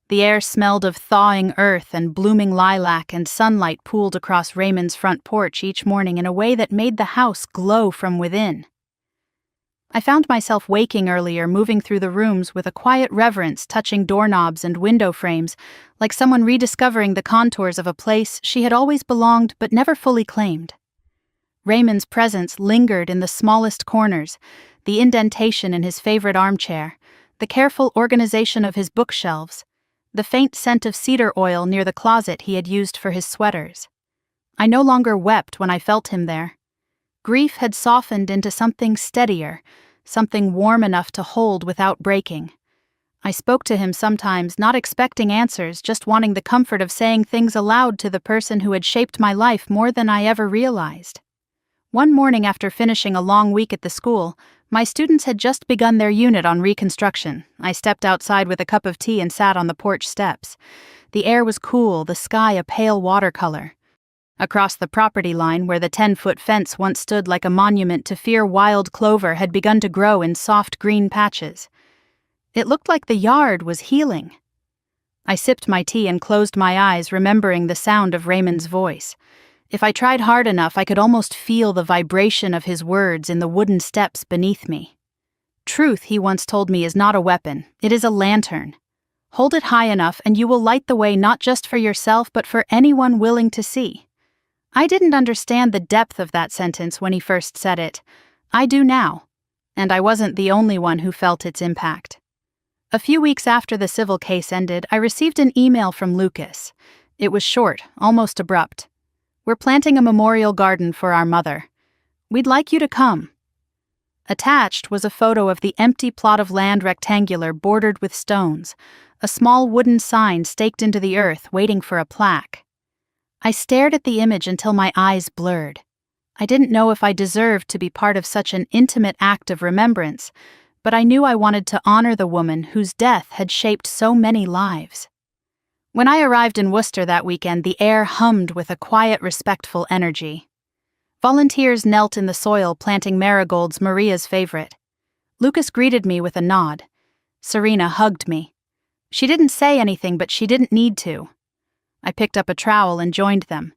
The air smelled of thawing earth and blooming lilac, and sunlight pooled across Raymond's front porch each morning in a way that made the house glow from within. I found myself waking earlier, moving through the rooms with a quiet reverence, touching doorknobs and window frames, like someone rediscovering the contours of a place she had always belonged but never fully claimed. Raymond's presence lingered in the smallest corners, the indentation in his favorite armchair, the careful organization of his bookshelves, the faint scent of cedar oil near the closet he had used for his sweaters. I no longer wept when I felt him there. Grief had softened into something steadier, something warm enough to hold without breaking. I spoke to him sometimes, not expecting answers, just wanting the comfort of saying things aloud to the person who had shaped my life more than I ever realized. One morning after finishing a long week at the school, my students had just begun their unit on Reconstruction. I stepped outside with a cup of tea and sat on the porch steps. The air was cool, the sky a pale watercolor. Across the property line, where the 10-foot fence once stood like a monument to fear, wild clover had begun to grow in soft green patches. It looked like the yard was healing. I sipped my tea and closed my eyes, remembering the sound of Raymond's voice. If I tried hard enough, I could almost feel the vibration of his words in the wooden steps beneath me. Truth, he once told me, is not a weapon, it is a lantern. Hold it high enough and you will light the way not just for yourself but for anyone willing to see. I didn't understand the depth of that sentence when he first said it. I do now. And I wasn't the only one who felt its impact. A few weeks after the civil case ended, I received an email from Lucas. It was short, almost abrupt. "We're planting a memorial garden for our mother. We'd like you to come." Attached was a photo of the empty plot of land, rectangular, bordered with stones, a small wooden sign staked into the earth waiting for a plaque. I stared at the image until my eyes blurred. I didn't know if I deserved to be part of such an intimate act of remembrance, but I knew I wanted to honor the woman whose death had shaped so many lives. When I arrived in Worcester that weekend, the air hummed with a quiet, respectful energy. Volunteers knelt in the soil planting marigolds, Maria's favorite. Lucas greeted me with a nod. Serena hugged me. She didn't say anything, but she didn't need to. I picked up a trowel and joined them.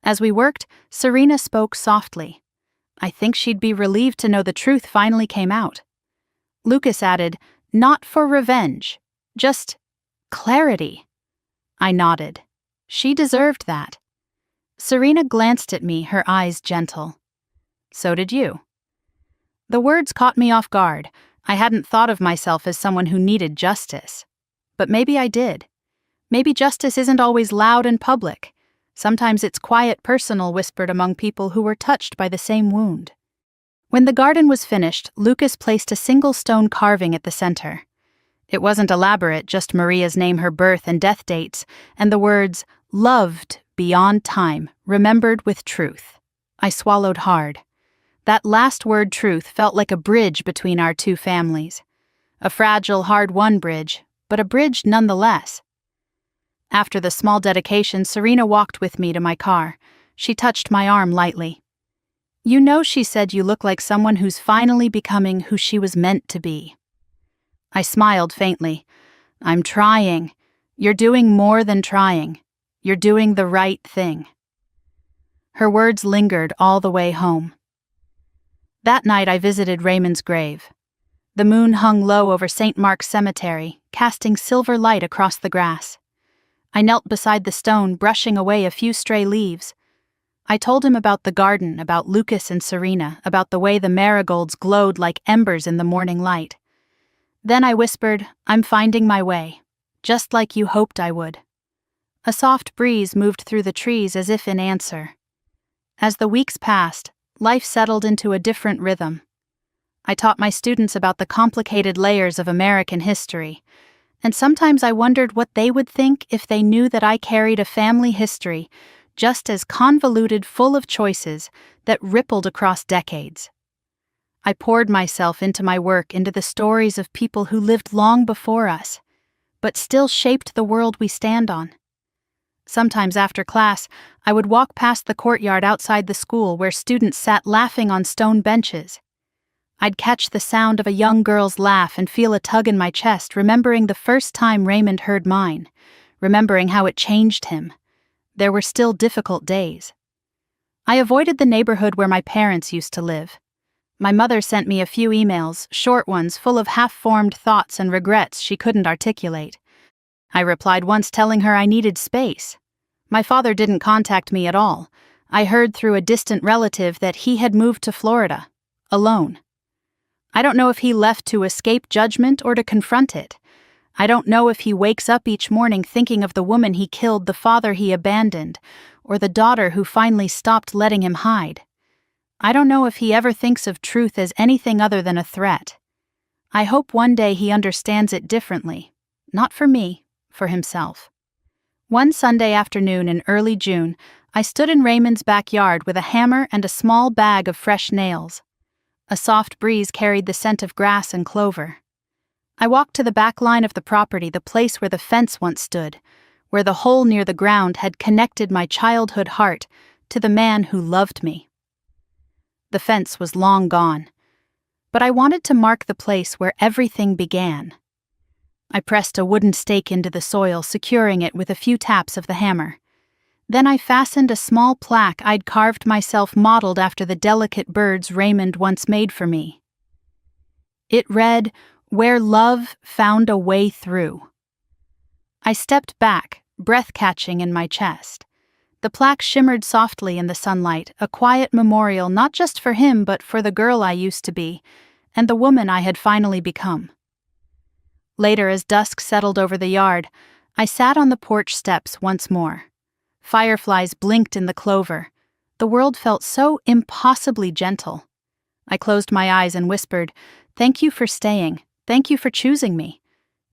As we worked, Serena spoke softly. I think she'd be relieved to know the truth finally came out. Lucas added, "Not for revenge, just clarity." I nodded. She deserved that. Serena glanced at me, her eyes gentle. "So did you." The words caught me off guard. I hadn't thought of myself as someone who needed justice. But maybe I did. Maybe justice isn't always loud and public. Sometimes it's quiet, personal, whispered among people who were touched by the same wound. When the garden was finished, Lucas placed a single stone carving at the center. It wasn't elaborate, just Maria's name, her birth and death dates, and the words, "Loved beyond time, remembered with truth." I swallowed hard. That last word, truth, felt like a bridge between our two families. A fragile, hard-won bridge, but a bridge nonetheless. After the small dedication, Serena walked with me to my car. She touched my arm lightly. "You know," she said, "you look like someone who's finally becoming who she was meant to be." I smiled faintly. "I'm trying. You're doing more than trying. You're doing the right thing." Her words lingered all the way home. That night I visited Raymond's grave. The moon hung low over St. Mark's Cemetery, casting silver light across the grass. I knelt beside the stone, brushing away a few stray leaves. I told him about the garden, about Lucas and Serena, about the way the marigolds glowed like embers in the morning light. Then I whispered, "I'm finding my way, just like you hoped I would." A soft breeze moved through the trees as if in answer. As the weeks passed, life settled into a different rhythm. I taught my students about the complicated layers of American history, and sometimes I wondered what they would think if they knew that I carried a family history just as convoluted, full of choices that rippled across decades. I poured myself into my work, into the stories of people who lived long before us, but still shaped the world we stand on. Sometimes after class, I would walk past the courtyard outside the school where students sat laughing on stone benches. I'd catch the sound of a young girl's laugh and feel a tug in my chest, remembering the first time Raymond heard mine, remembering how it changed him. There were still difficult days. I avoided the neighborhood where my parents used to live. My mother sent me a few emails, short ones full of half-formed thoughts and regrets she couldn't articulate. I replied once telling her I needed space. My father didn't contact me at all. I heard through a distant relative that he had moved to Florida, alone. I don't know if he left to escape judgment or to confront it. I don't know if he wakes up each morning thinking of the woman he killed, the father he abandoned, or the daughter who finally stopped letting him hide. I don't know if he ever thinks of truth as anything other than a threat. I hope one day he understands it differently. Not for me, for himself. One Sunday afternoon in early June, I stood in Raymond's backyard with a hammer and a small bag of fresh nails. A soft breeze carried the scent of grass and clover. I walked to the back line of the property, the place where the fence once stood, where the hole near the ground had connected my childhood heart to the man who loved me. The fence was long gone, but I wanted to mark the place where everything began. I pressed a wooden stake into the soil, securing it with a few taps of the hammer. Then I fastened a small plaque I'd carved myself modeled after the delicate birds Raymond once made for me. It read, "Where love found a way through." I stepped back, breath catching in my chest. The plaque shimmered softly in the sunlight, a quiet memorial not just for him but for the girl I used to be, and the woman I had finally become. Later, as dusk settled over the yard, I sat on the porch steps once more. Fireflies blinked in the clover. The world felt so impossibly gentle. I closed my eyes and whispered, "Thank you for staying. Thank you for choosing me."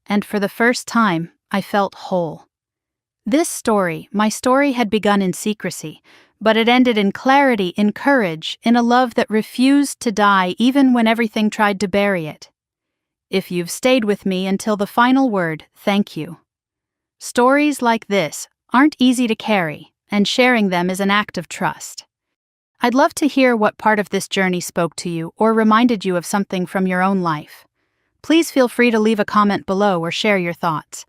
And for the first time, I felt whole. This story, my story, had begun in secrecy, but it ended in clarity, in courage, in a love that refused to die even when everything tried to bury it. If you've stayed with me until the final word, thank you. Stories like this aren't easy to carry, and sharing them is an act of trust. I'd love to hear what part of this journey spoke to you or reminded you of something from your own life. Please feel free to leave a comment below or share your thoughts.